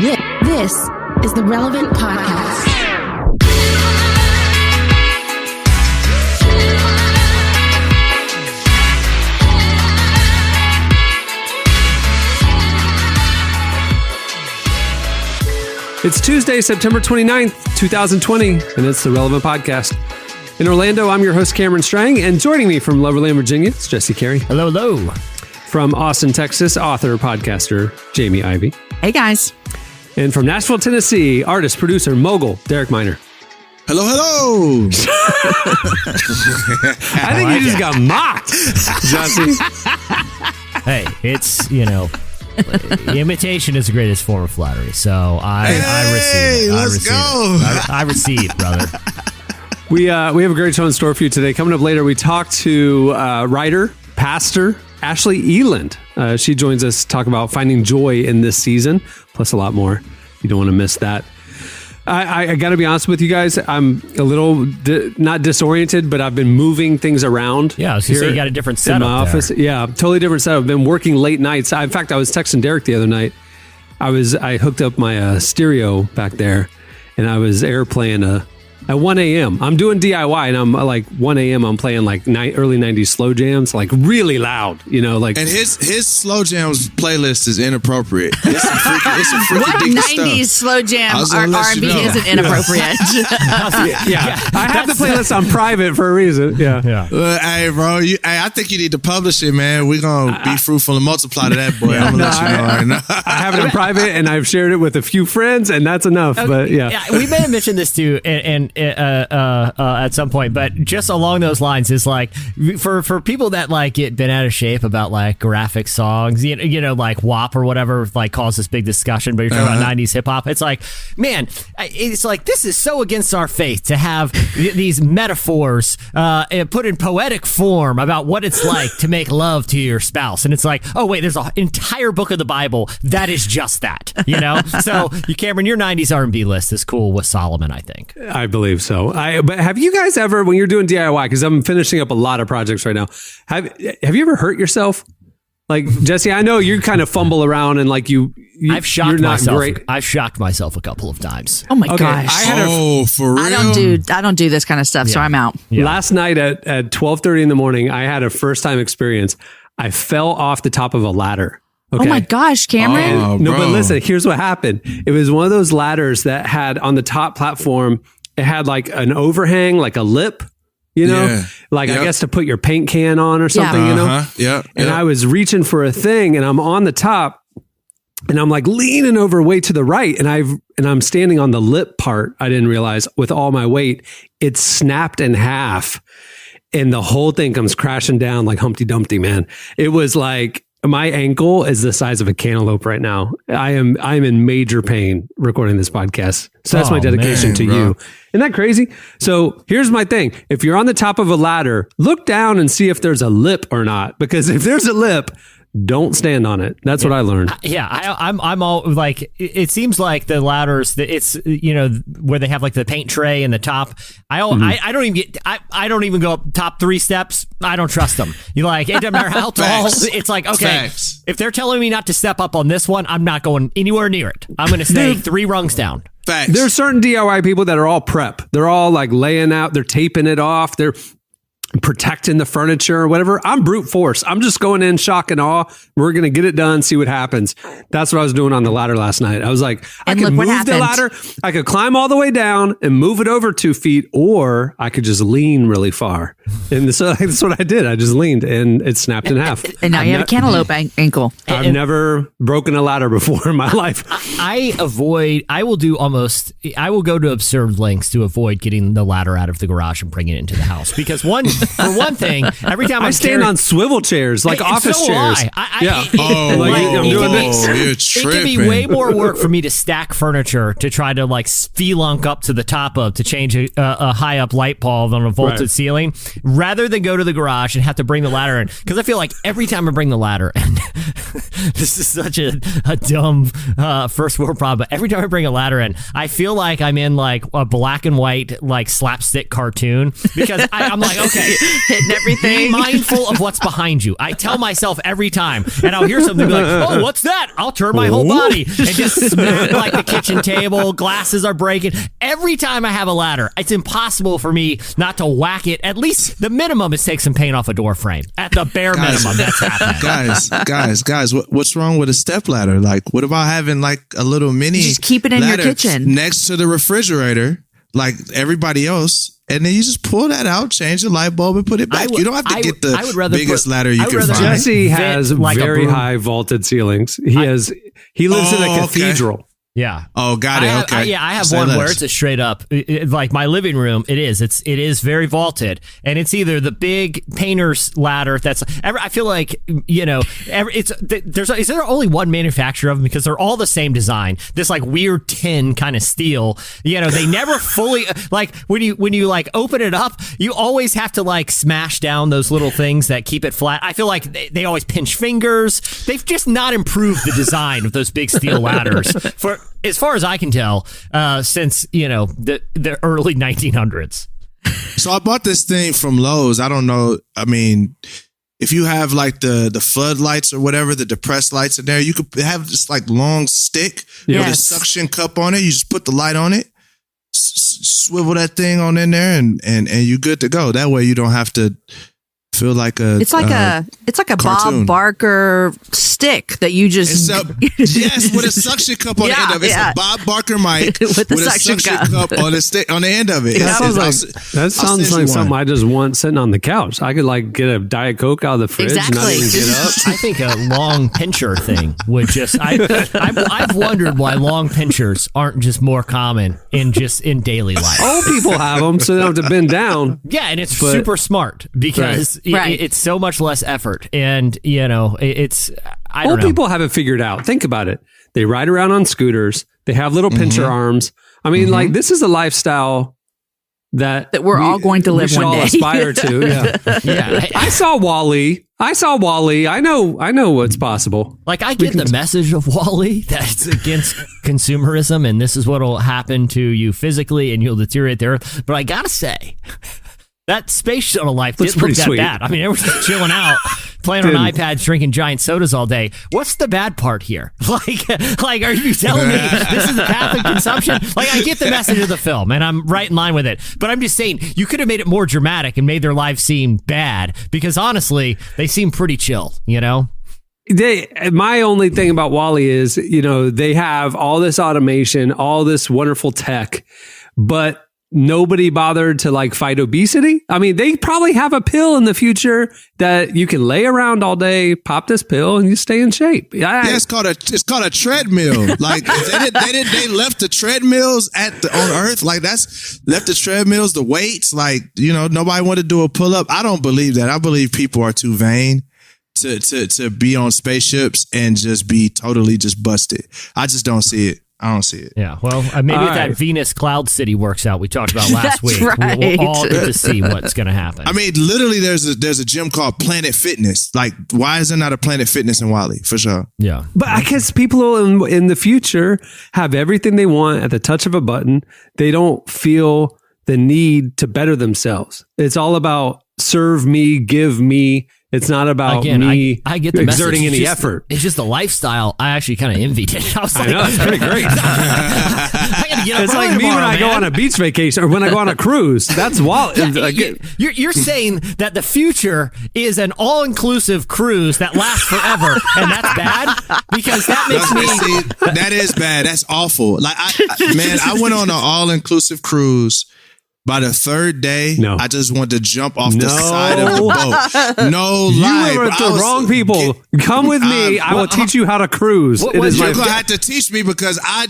This is the Relevant Podcast. It's Tuesday, September 29th, 2020, and it's the Relevant Podcast. In Orlando, I'm your host, Cameron Strang, and joining me from Loverland, Virginia, it's Jesse Carey. Hello, hello. From Austin, Texas, author, podcaster, Jamie Ivey. Hey, guys. And from Nashville, Tennessee, artist, producer, mogul, Derek Miner. Hello, hello. I think you just got mocked, Jesse. Hey, it's, imitation is the greatest form of flattery. So I receive it. Let's go. I receive, brother. We have a great show in store for you today. Coming up later, we talk to writer, pastor, Ashlee Eiland. She joins us to talk about finding joy in this season, plus a lot more. You don't want to miss that. I got to be honest with you guys. I'm a little not disoriented, but I've been moving things around. Yeah, I was going to say you got a different setup in my office. Yeah, totally different setup. I've been working late nights. In fact, I was texting Derek the other night. I hooked up my stereo back there, and I was airplaying at 1 a.m. I'm doing DIY, and I'm like 1 a.m. I'm playing like early 90s slow jams, like really loud, like. And his slow jams playlist is inappropriate. It's some freaky 90s slow jam R&B isn't inappropriate. Yeah, I have the playlist on private for a reason. Yeah. Hey, bro, I think you need to publish it, man. We're gonna be fruitful and multiply to that boy. I'm gonna let you know right now. I have it on private, and I've shared it with a few friends, and that's enough. Okay, but yeah, we may have mentioned this too, and at some point, but just along those lines is like for people that like get been out of shape about like graphic songs, like WAP or whatever, like cause this big discussion. But you're talking about 90s hip hop. It's like, man, it's like this is so against our faith to have these metaphors put in poetic form about what it's like to make love to your spouse, and it's like, oh wait, there's an entire book of the Bible that is just that, So Cameron, your 90s R&B list is cool with Solomon, I think. I believe so. But have you guys ever, when you're doing DIY, because I'm finishing up a lot of projects right now, have you ever hurt yourself? Like, Jesse, I know you kind of fumble around and like I've shocked myself. Great. I've shocked myself a couple of times. Oh my gosh! For real? I don't do this kind of stuff, so I'm out. Yeah. Last night at 12:30 in the morning, I had a first time experience. I fell off the top of a ladder. Okay. Oh my gosh, Cameron! No, but listen, here's what happened. It was one of those ladders that had on the top platform. It had like an overhang, like a lip, I guess to put your paint can on or something, Yeah. And I was reaching for a thing, and I'm on the top, and I'm like leaning over way to the right, and I'm standing on the lip part. I didn't realize with all my weight, it snapped in half, and the whole thing comes crashing down like Humpty Dumpty, man. It was like. My ankle is the size of a cantaloupe right now. I'm in major pain recording this podcast. So that's my dedication to you. Isn't that crazy? So here's my thing. If you're on the top of a ladder, look down and see if there's a lip or not. Because if there's a lip, don't stand on it. That's what I learned. I'm all like, it seems like the ladders that it's, where they have like the paint tray in the top. I don't even go up top 3 steps. I don't trust them. It doesn't matter how tall. It's like, okay, if they're telling me not to step up on this one, I'm not going anywhere near it. I'm going to stay 3 rungs down. Facts. There's certain DIY people that are all prep. They're all like laying out, they're taping it off. They're protecting the furniture or whatever. I'm brute force. I'm just going in shock and awe. We're going to get it done, see what happens. That's what I was doing on the ladder last night. I was like, I could move the ladder. I could climb all the way down and move it over 2 feet, or I could just lean really far. And so that's what I did. I just leaned and it snapped in half. And now you have a cantaloupe ankle. I've never broken a ladder before in my life. I will go to absurd lengths to avoid getting the ladder out of the garage and bringing it into the house. Because for one thing, every time I stand on swivel chairs, like office chairs. I'm doing this. It can be way more work for me to stack furniture to try to like spelunk up to the top of to change a high up light bulb on a vaulted ceiling, rather than go to the garage and have to bring the ladder in. Because I feel like every time I bring the ladder in, this is such a dumb first world problem. But every time I bring a ladder in, I feel like I'm in like a black and white like slapstick cartoon, because I'm like, okay, hitting everything. Be mindful of what's behind you. I tell myself every time, and I'll hear something be like, "Oh, what's that?" I'll turn my whole body and just smack like the kitchen table. Glasses are breaking. Every time I have a ladder, it's impossible for me not to whack it. At least the minimum is take some paint off a door frame. At the bare minimum, that's happening. Guys, what's wrong with a step ladder? Like, what about having like a little mini? Just keep it in your kitchen next to the refrigerator, like everybody else. And then you just pull that out, change the light bulb, and put it back. You don't have to get the biggest ladder you can find. Jesse has like very high vaulted ceilings. He lives in a cathedral. Okay. Yeah. Oh, got it. Okay. I have one where it's a straight up, like my living room. It is very vaulted, and it's either the big painter's ladder. I feel like is there only one manufacturer of them because they're all the same design. This like weird tin kind of steel. They never fully like when you like open it up, you always have to like smash down those little things that keep it flat. I feel like they always pinch fingers. They've just not improved the design of those big steel ladders for. As far as I can tell, since the early 1900s. So I bought this thing from Lowe's. I don't know. I mean, if you have like the floodlights or whatever, the depressed lights in there, you could have this like long stick with a suction cup on it. You just put the light on it, swivel that thing on in there, and you're good to go. That way you don't have to feel like it's like a Bob Barker stick that you just yes, with a suction cup on the end of it. It's a Bob Barker mic with a suction cup on the stick on the end of it. That sounds like something I just want sitting on the couch. I could like get a Diet Coke out of the fridge and not even get up. I think a long pincher thing would just. I've wondered why long pinchers aren't just more common in daily life. Old people have them, so they don't have to bend down. Yeah, and it's super smart because. Right. It's so much less effort, and it's. I don't know. Old people have it figured out. Think about it. They ride around on scooters. They have little pincher arms. I mean, like this is a lifestyle that we're all going to live one day. We should all aspire to. Yeah. I saw WALL-E. I know what's possible. Like I get the message of WALL-E that it's against consumerism, and this is what will happen to you physically, and you'll deteriorate the earth. But I gotta say. That space shuttle life didn't look that bad. I mean, everyone's chilling out, playing on iPads, drinking giant sodas all day. What's the bad part here? Like, are you telling me this is the path of consumption? Like, I get the message of the film, and I'm right in line with it. But I'm just saying, you could have made it more dramatic and made their lives seem bad, because honestly, they seem pretty chill, My only thing about WALL-E is, they have all this automation, all this wonderful tech, but nobody bothered to like fight obesity. I mean, they probably have a pill in the future that you can lay around all day, pop this pill, and you stay in shape. It's called a treadmill. Like they left the treadmills on Earth. Like left the treadmills, the weights. Like nobody wanted to do a pull up. I don't believe that. I believe people are too vain to be on spaceships and just be totally just busted. I just don't see it. I don't see it. Yeah, well, maybe if that Venus Cloud City works out, we talked about last week, right. We'll all get to see what's going to happen. I mean, literally, there's a gym called Planet Fitness. Like, why is there not a Planet Fitness in WALL-E? For sure. Yeah. But I guess people in the future have everything they want at the touch of a button. They don't feel the need to better themselves. It's all about serve me, give me. It's not about me I get the exerting message. any effort. It's just the lifestyle. I actually kind of envied it. I know, it's pretty great. I gotta get up it's like me when I go on a beach vacation or when I go on a cruise. That's WALL-E. You're saying that the future is an all-inclusive cruise that lasts forever, and that's bad? Because that makes me... that is bad. That's awful. Like, I went on an all-inclusive cruise. By the third day, I just wanted to jump off the side of the boat. No lie. You were with the wrong people. Come with me. I will teach you how to cruise. You're going to have to teach me because I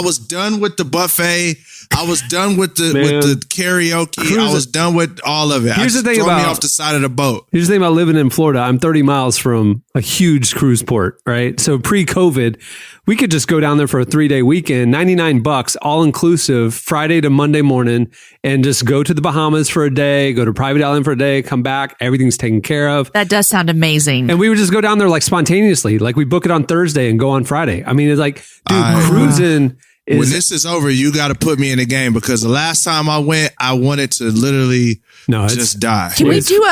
was done with the buffet. I was done with the karaoke. I was done with all of it. Here's the thing about me off the side of the boat. Here's the thing about living in Florida. I'm 30 miles from a huge cruise port, right? So pre-COVID, we could just go down there for a 3-day weekend, $99, all inclusive, Friday to Monday morning, and just go to the Bahamas for a day, go to Private Island for a day, come back. Everything's taken care of. That does sound amazing. And we would just go down there like spontaneously. Like we book it on Thursday and go on Friday. I mean, it's like, dude, cruising when this is over, you got to put me in the game, because the last time I went, I wanted to literally just die. Can we do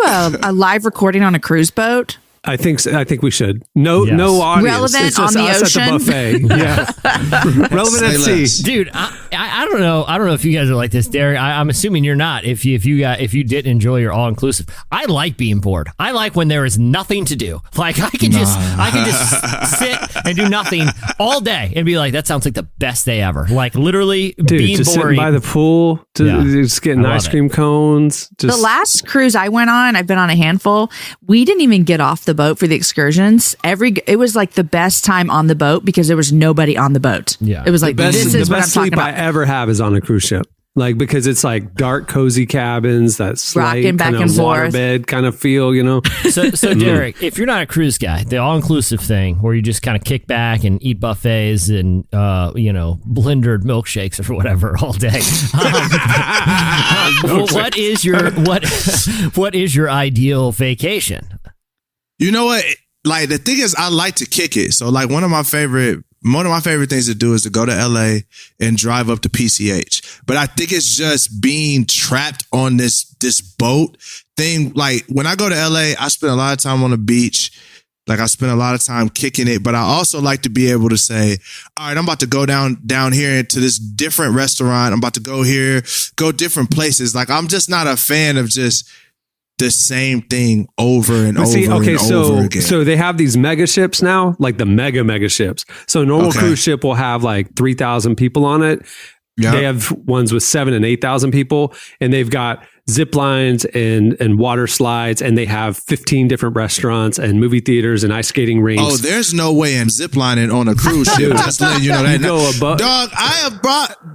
a live recording on a cruise boat? I think we should. No audience. Relevant it's on the ocean. At the buffet. Yeah. Relevant at sea. Dude, I don't know. I don't know if you guys are like this, Derek. I'm assuming you're not. If you didn't enjoy your all inclusive, I like being bored. I like when there is nothing to do. Like I can just sit and do nothing all day and be like, that sounds like the best day ever. Like literally being just boring. Sitting by the pool, just getting ice cream cones. The last cruise I went on, I've been on a handful. We didn't even get off the boat for the excursions. It was like the best time on the boat because there was nobody on the boat. Yeah, it was like this is the what I'm best talking sleep about. I ever have is on a cruise ship. Like, because it's like dark, cozy cabins, that slight rocking back kind and of forth waterbed kind of feel, you know? So Derek, if you're not a cruise guy, the all-inclusive thing where you just kind of kick back and eat buffets and, blendered milkshakes or whatever all day. What is your ideal vacation? You know what? Like, the thing is, I like to kick it. So, like, one of my favorite things to do is to go to LA and drive up to PCH. But I think it's just being trapped on this boat thing. Like, when I go to LA, I spend a lot of time on the beach. Like, I spend a lot of time kicking it, but I also like to be able to say, all right, I'm about to go down here into this different restaurant. I'm about to go here, go different places. Like, I'm just not a fan of just the same thing over and over again. So they have these mega ships now, like the mega ships. So a normal cruise ship will have like 3,000 people on it. Yep. They have ones with 7,000 and 8,000 people, and they've got zip lines and water slides, and they have 15 different restaurants and movie theaters and ice skating rinks. Oh, there's no way I'm ziplining on a cruise ship. Just letting you know that. Dog,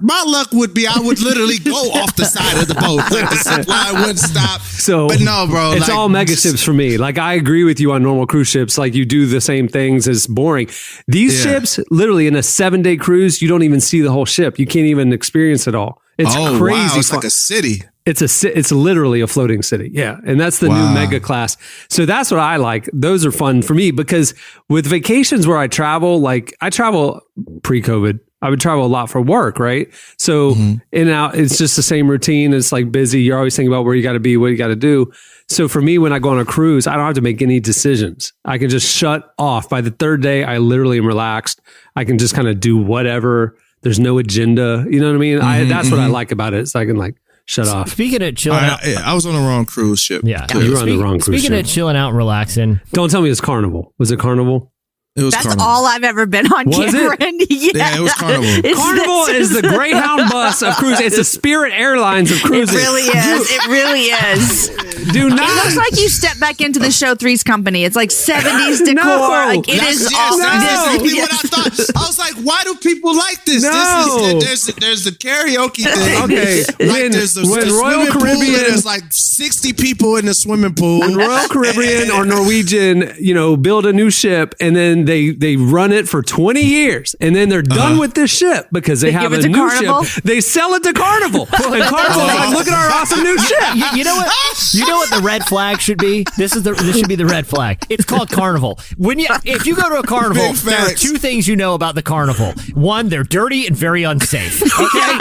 my luck would be I would literally go off the side of the boat. Like the zip line wouldn't stop. But no, bro. It's all mega ships for me. Like, I agree with you on normal cruise ships. Like, you do the same things as boring. These ships, literally in a 7-day cruise, you don't even see the whole ship. You can't even experience it all. It's crazy. Wow. It's like a city. It's literally a floating city. Yeah. And that's the new mega class. So that's what I like. Those are fun for me, because with vacations where I travel, like I travel pre-COVID, I would travel a lot for work, right? So in and out, it's just the same routine. It's like busy. You're always thinking about where you got to be, what you got to do. So for me, when I go on a cruise, I don't have to make any decisions. I can just shut off. By the third day, I literally am relaxed. I can just kind of do whatever. There's no agenda. You know what I mean? That's what I like about it. So I can like shut off. Speaking of chilling out. I was on the wrong cruise ship. Yeah. You were on the wrong cruise ship. Speaking of chilling out and relaxing. Don't tell me it's Carnival. Was it Carnival? It was That's Carnival. all I've ever been on, Was Cameron. it? Yeah, it was Carnival. Carnival is the Greyhound bus of cruise. It's the Spirit Airlines of cruising. It really is. It really is. Do not. It looks like you step back into the show Three's Company. It's like 70s decor. No. Like it is awesome. That's exactly what I thought. I was like, why do people like this? No. There's the karaoke thing. Okay. Like there's the Royal Caribbean, there's like 60 people in the swimming pool. When Royal Caribbean or Norwegian, build a new ship, and then they run it for 20 years, and then they're done with this ship because they have give it a to new Carnival? ship. They sell it to Carnival, and Carnival's like, look at our awesome new ship. You know what? You know what the red flag should be? This should be the red flag. It's called Carnival. If you go to a Carnival, there are two things you know about the Carnival. One, they're dirty and very unsafe. Okay?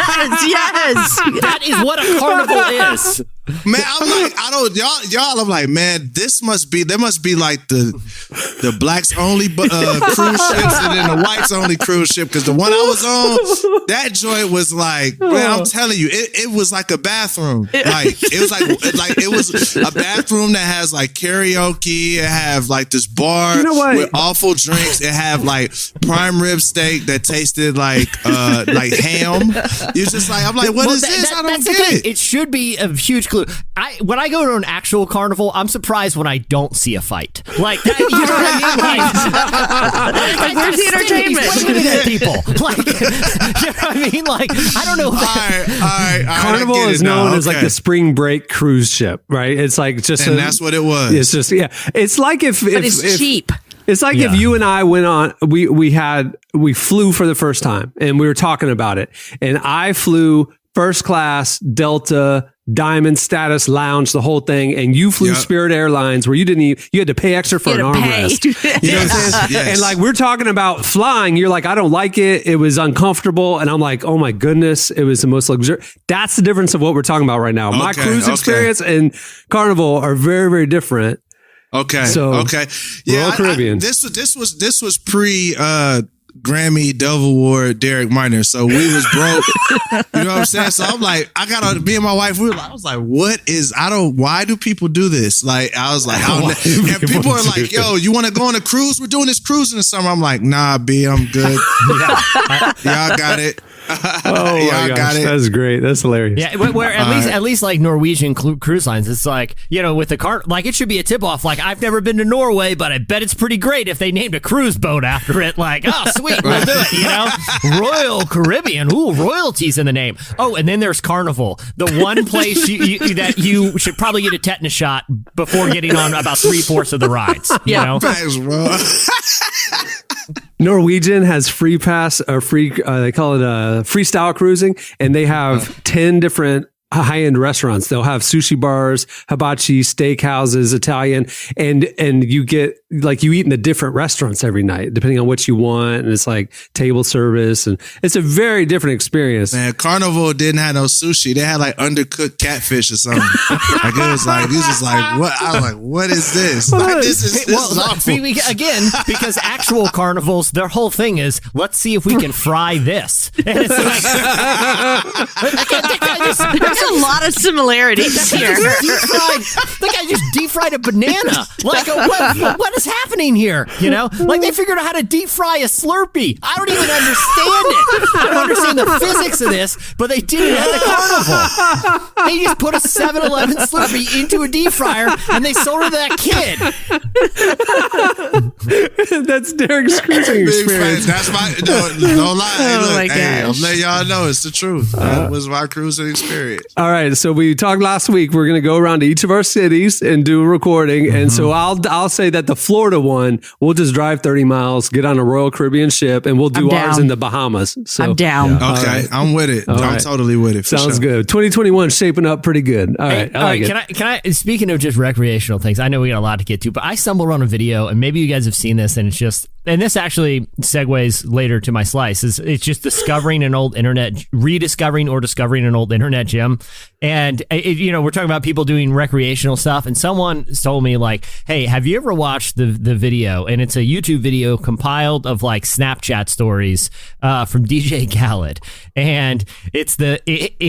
Yes. That is what a Carnival is. Man, I'm like, y'all. I'm like, man, there must be like the blacks only cruise ships and then the whites only cruise ship, because the one I was on, that joint was like, man, I'm telling you, it was like a bathroom. Like it was like it was a bathroom that has like karaoke. It have like this bar with awful drinks. It have like prime rib steak that tasted like ham. You're just like, I'm like, what is this? I don't get it. It should be a huge clue. When I go to an actual carnival, I'm surprised when I don't see a fight. Like that, you know what I mean? Like where's the entertainment? Waving at people. Like, you know what I mean? Like, I don't know. All right, Carnival is known as like the spring break cruise ship, right? It's like just, and that's what it was. It's just It's like but it's cheap. It's like if you and I went on, we flew for the first time, and we were talking about it, and I flew first class, Delta, Diamond status lounge, the whole thing, and you flew Spirit Airlines where you had to pay extra for an armrest. You know what I'm saying? Yes. And like we're talking about flying, you're like, I don't like it. It was uncomfortable, and I'm like, oh my goodness, it was the most luxurious. That's the difference of what we're talking about right now. My cruise experience and Carnival are very, very different. Okay. So Yeah, Royal Caribbean. This was pre Grammy Dove Award Derek Minor, so we was broke. You know what I'm saying? So I'm like, me and my wife, I was like, why do people do this? Like, I was like, and people are like, yo, you want to go on a cruise? We're doing this cruise in the summer. I'm like, nah, B, I'm good. Y'all got it. Oh my gosh, that's great. That's hilarious. Yeah, where at least like Norwegian cruise lines, it's like, you know, with the car, like it should be a tip off. Like, I've never been to Norway, but I bet it's pretty great if they named a cruise boat after it. Like, oh, sweet, we'll do it. You know, Royal Caribbean. Ooh, royalties in the name. Oh, and then there's Carnival, the one place that you should probably get a tetanus shot before getting on about 3/4 of the rides. You know? Thanks, bro. Norwegian has free pass or free, they call it freestyle cruising, and they have 10 different high-end restaurants. They'll have sushi bars, hibachi, steakhouses, Italian, and you get like you eat in the different restaurants every night, depending on what you want. And it's like table service, and it's a very different experience. Man, Carnival didn't have no sushi. They had like undercooked catfish or something. Like it was just like what? I was like, what is this? Like this is awful. Again, because actual carnivals, their whole thing is, let's see if we can fry this. And it's like, there's a lot of similarities here. The guy just deep fried a banana. Like, what is happening here? You know, like they figured out how to deep fry a Slurpee. I don't even understand it. I don't understand the physics of this, but they did it at the Carnival. They just put a 7-Eleven Slurpee into a deep fryer and they sold it to that kid. That's Derek's cruising experience. That's my no lie. Hey, look, my hey, I'm gosh. letting y'all know it's the truth. That was my cruising experience. All right, so we talked last week. We're going to go around to each of our cities and do a recording. And so I'll say that the Florida one, we'll just drive 30 miles, get on a Royal Caribbean ship, and we'll do ours in the Bahamas. So I'm down. Okay, right. I'm with it. All I'm right. totally with it. For Sounds sure. good. 2021 shaping up pretty good. All right, I like it. Can I? Speaking of just recreational things, I know we got a lot to get to, but I stumbled on a video, and maybe you guys have seen this, and it's just, and this actually segues later to my slice. It's just discovering an old internet, rediscovering or discovering an old internet gym, and you know, we're talking about people doing recreational stuff, and someone told me like, hey, have you ever watched the video? And it's a YouTube video compiled of like Snapchat stories from DJ Khaled, and it's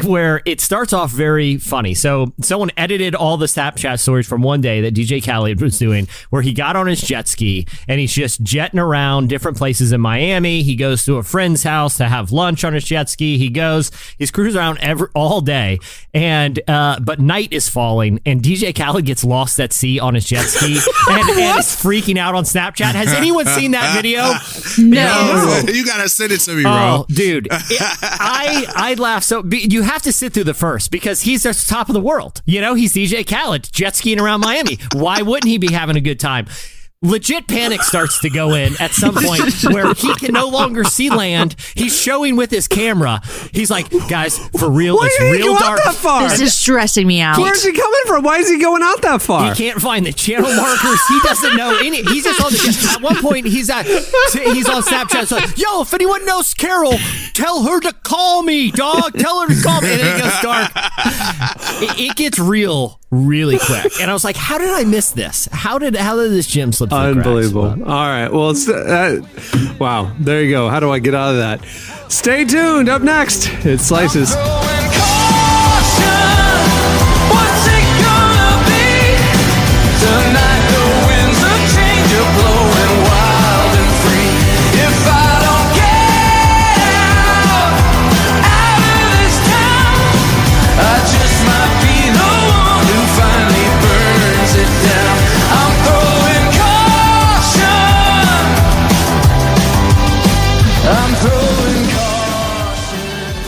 where it starts off very funny. So someone edited all the Snapchat stories from one day that DJ Khaled was doing, where he got on his jet ski and he's just jetting around different places in Miami. He goes to a friend's house to have lunch on his jet ski. He's cruising around all day, and but night is falling, and DJ Khaled gets lost at sea on his jet ski and is freaking out on Snapchat. Has anyone seen that video? No. You gotta send it to me, Oh, bro. dude, I laugh. So you have to sit through the first, because he's at the top of the world. You know, he's DJ Khaled jet skiing around Miami. Why wouldn't he be having a good time? Legit panic starts to go in at some point where he can no longer see land. He's showing with his camera. He's like, guys, for real, Why it's did he real go dark. out that far? This is stressing me out. Where's he coming from? Why is he going out that far? He can't find the channel markers. He doesn't know any. He's just on the. At one point, he's on Snapchat. It's like, yo, if anyone knows Carol, tell her to call me, dog. Tell her to call me. And then it goes dark. It gets real really quick. And I was like, how did I miss this? How did this gym slip through the cracks? Unbelievable. All right. Well, it's wow. There you go. How do I get out of that? Stay tuned. Up next, it Slices.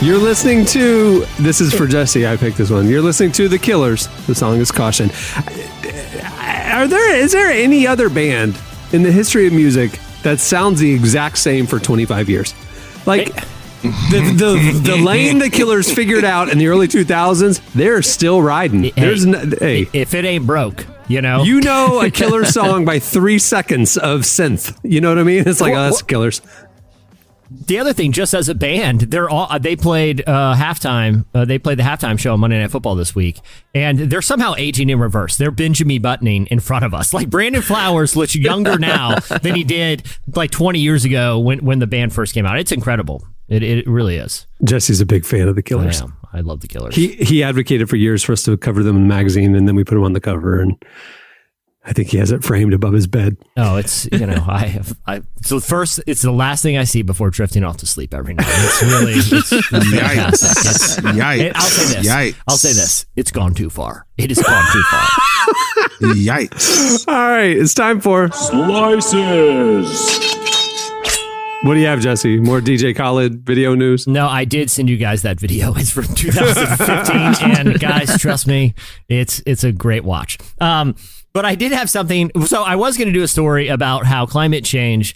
You're listening to, this is for Jesse, I picked this one. You're listening to The Killers. The song is Caution. Is there any other band in the history of music that sounds the exact same for 25 years? Like, The lane the Killers figured out in the early 2000s, they're still riding. If it ain't broke, you know. You know a Killer song by 3 seconds of synth. You know what I mean? It's like, that's Killers. The other thing, just as a band, they played halftime. They played the halftime show on Monday Night Football this week, and they're somehow aging in reverse. They're Benjamin Buttoning in front of us. Like Brandon Flowers looks younger now than he did like 20 years ago when the band first came out. It's incredible. It really is. Jesse's a big fan of the Killers. I love the Killers. He advocated for years for us to cover them in the magazine, and then we put them on the cover, and I think he has it framed above his bed. Oh, it's, you know, so first, it's the last thing I see before drifting off to sleep every night. It's really, fantastic. Yikes. I'll say this. Yikes. I'll say this. It's gone too far. It has gone too far. Yikes. All right, it's time for Slices. What do you have, Jesse? More DJ Khaled video news? No, I did send you guys that video. It's from 2015, and guys, trust me, it's a great watch. But I did have something. So I was going to do a story about how climate change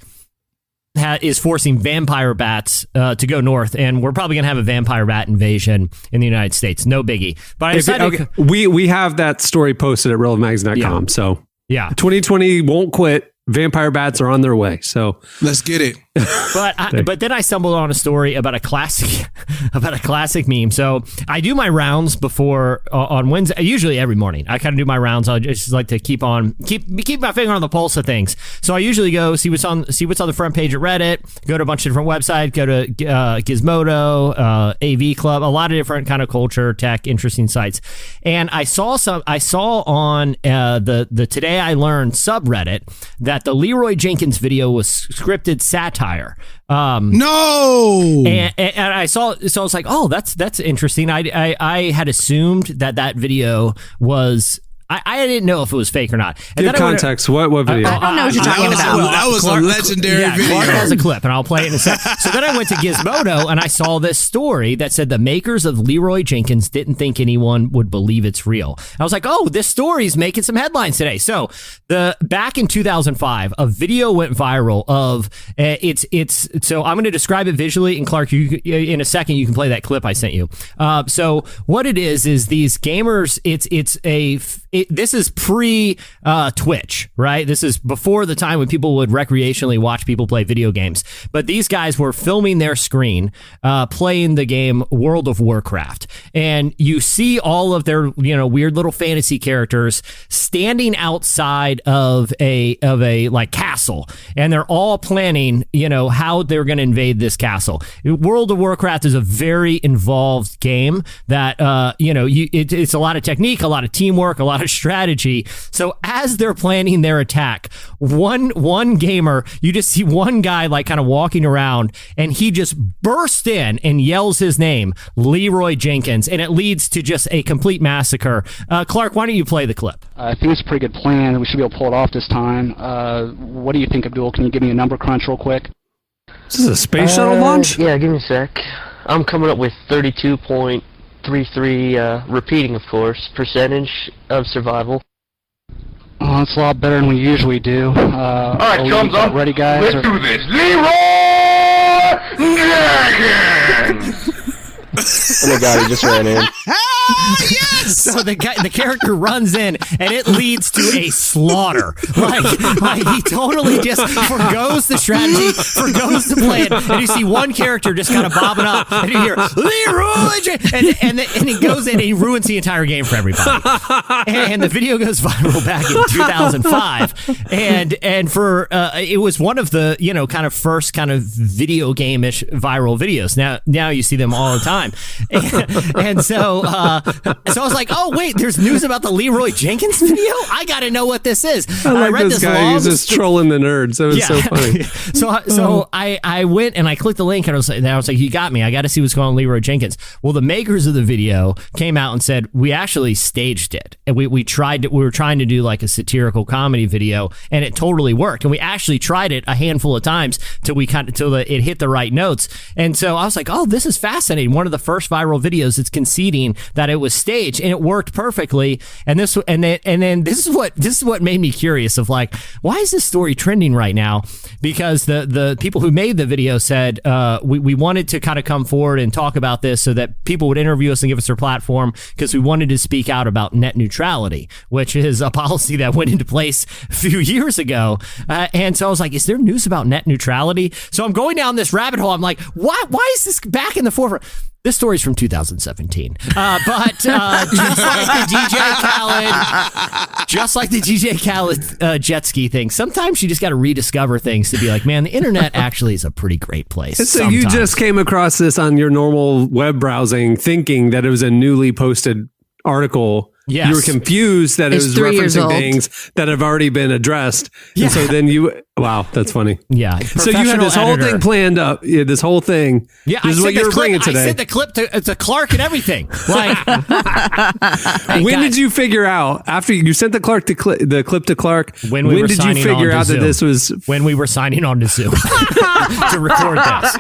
is forcing vampire bats to go north, and we're probably going to have a vampire bat invasion in the United States. No biggie. But I decided we have that story posted at relevantmagazine.com. Yeah. So yeah, 2020 won't quit. Vampire bats are on their way. So let's get it. But then I stumbled on a story about a classic meme. So I do my rounds before on Wednesday, usually every morning. I kind of do my rounds. I just like to keep my finger on the pulse of things. So I usually go see what's on the front page at Reddit, go to a bunch of different websites, go to Gizmodo, AV Club, a lot of different kind of culture, tech, interesting sites. And I saw on the Today I Learned subreddit that the Leroy Jenkins video was scripted satire. No. And I saw, so I was like, oh, that's interesting. I had assumed that video was. I didn't know if it was fake or not. And give context. What video? I don't know what you're talking about. That was a legendary video. Clark has a clip, and I'll play it in a sec. So then I went to Gizmodo, and I saw this story that said the makers of Leroy Jenkins didn't think anyone would believe it's real. I was like, oh, this story's making some headlines today. So back in 2005, a video went viral of so I'm going to describe it visually, and Clark, in a second you can play that clip I sent you. So what it is these gamers. This is pre-Twitch, right? This is before the time when people would recreationally watch people play video games. But these guys were filming their screen, playing the game World of Warcraft. And you see all of their, weird little fantasy characters standing outside of a like castle. And they're all planning, how they're going to invade this castle. World of Warcraft is a very involved game that, it's a lot of technique, a lot of teamwork, a lot of strategy. So as they're planning their attack, one gamer, you just see one guy like kind of walking around, and he just bursts in and yells his name, Leroy Jenkins, and it leads to just a complete massacre. Clark, why don't you play the clip? I think it's a pretty good plan. We should be able to pull it off this time. What do you think, Abdul? Can you give me a number crunch real quick? Is this a space shuttle launch? Yeah, give me a sec. I'm coming up with 32.33, repeating, of course, percentage of survival. Oh, that's a lot better than we usually do. All right, chums up. Ready, guys? Let's do this. Leroy Jenkins! Oh my god, he just ran in. Yes! So the character runs in, and it leads to a slaughter. Like he totally just forgoes the strategy, forgoes the plan, and you see one character just kind of bobbing up, and you hear Leroy, and he goes in and he ruins the entire game for everybody. And the video goes viral back in 2005, and for it was one of the kind of first kind of video game-ish viral videos. Now you see them all the time, and so I was like, oh wait, there's news about the Leroy Jenkins video. I got to know what this is. I read this guy. He's just trolling the nerds. That was so funny. So I went and I clicked the link, and I was like, you got me. I got to see what's going on with Leroy Jenkins. Well, the makers of the video came out and said, we actually staged it, and we were trying to do like a satirical comedy video, and it totally worked. And we actually tried it a handful of times till it hit the right notes. And so I was like, oh, this is fascinating. One of the first viral videos that's conceding that that it was staged, and it worked perfectly. And this is what made me curious of like, why is this story trending right now? Because the people who made the video said we wanted to kind of come forward and talk about this so that people would interview us and give us their platform, because we wanted to speak out about net neutrality, which is a policy that went into place a few years ago. And so I was like, is there news about net neutrality? So I'm going down this rabbit hole. I'm like, why is this back in the forefront? This story's from 2017. But just like the DJ Khaled jet ski thing, sometimes you just got to rediscover things to be like, man, the internet actually is a pretty great place. So sometimes. you just came across this on your normal web browsing thinking that it was a newly posted article. Yes. You were confused that It's it was 3 years referencing old. things that have already been addressed. Yeah. And so then wow, that's funny. Yeah. So you had this whole thing planned up. Yeah, this whole thing. Yeah, This is what you were bringing today. I sent the clip to Clark and everything. Like, hey, when guys, did you figure out, after you sent the clip to Clark, When we were did you signing figure on to out that Zoom. this was... when we were signing on to Zoom to record this?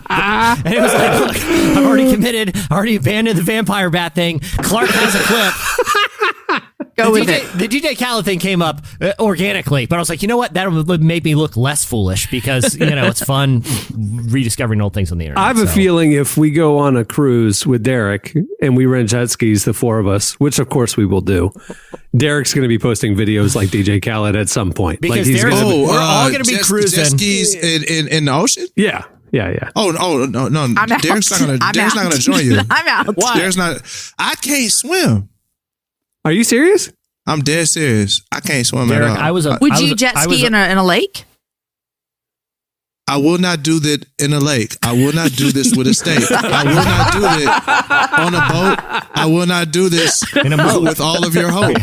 And it was like, look, I've already committed, I already abandoned the vampire bat thing. Clark has a clip. Go with The DJ Khaled thing came up organically, but I was like, you know what? That would make me look less foolish because, it's fun rediscovering old things on the internet. I have a feeling if we go on a cruise with Derek and we rent jet skis, the four of us, which of course we will do, Derek's going to be posting videos like DJ Khaled at some point. Because like he's Derek's- gonna be- we're all gonna be cruising. Jet skis in the ocean? Yeah. Oh no! I'm out. Derek's not gonna join you. I'm out. Why? Derek's not. I can't swim. Are you serious? I'm dead serious. I can't swim Derek, at all. Would you jet ski in a lake? I will not do that in a lake. I will not do this with a steak. I will not do that on a boat. I will not do this In a boat. with all of your hope.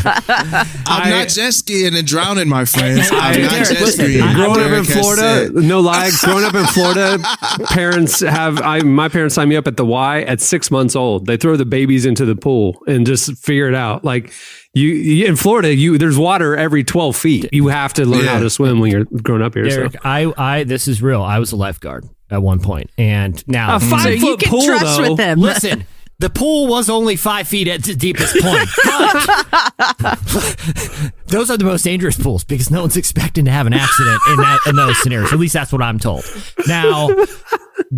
I'm not jet skiing and drowning, my friends. I'm not Derek, jet listen, skiing. Growing up in Derek has Florida, said- no lie. Growing up in Florida, my parents signed me up at the Y at 6 months old. They throw the babies into the pool and just figure it out. Like you in Florida, there's water every 12 feet. You have to learn how to swim when you're growing up here. Derek, So. I this is real. I was a lifeguard at one point, and now A 5 So you foot can pool, trust though. with them. listen. The pool was only 5 feet at its deepest point. But those are the most dangerous pools because no one's expecting to have an accident in those scenarios. At least that's what I'm told. Now,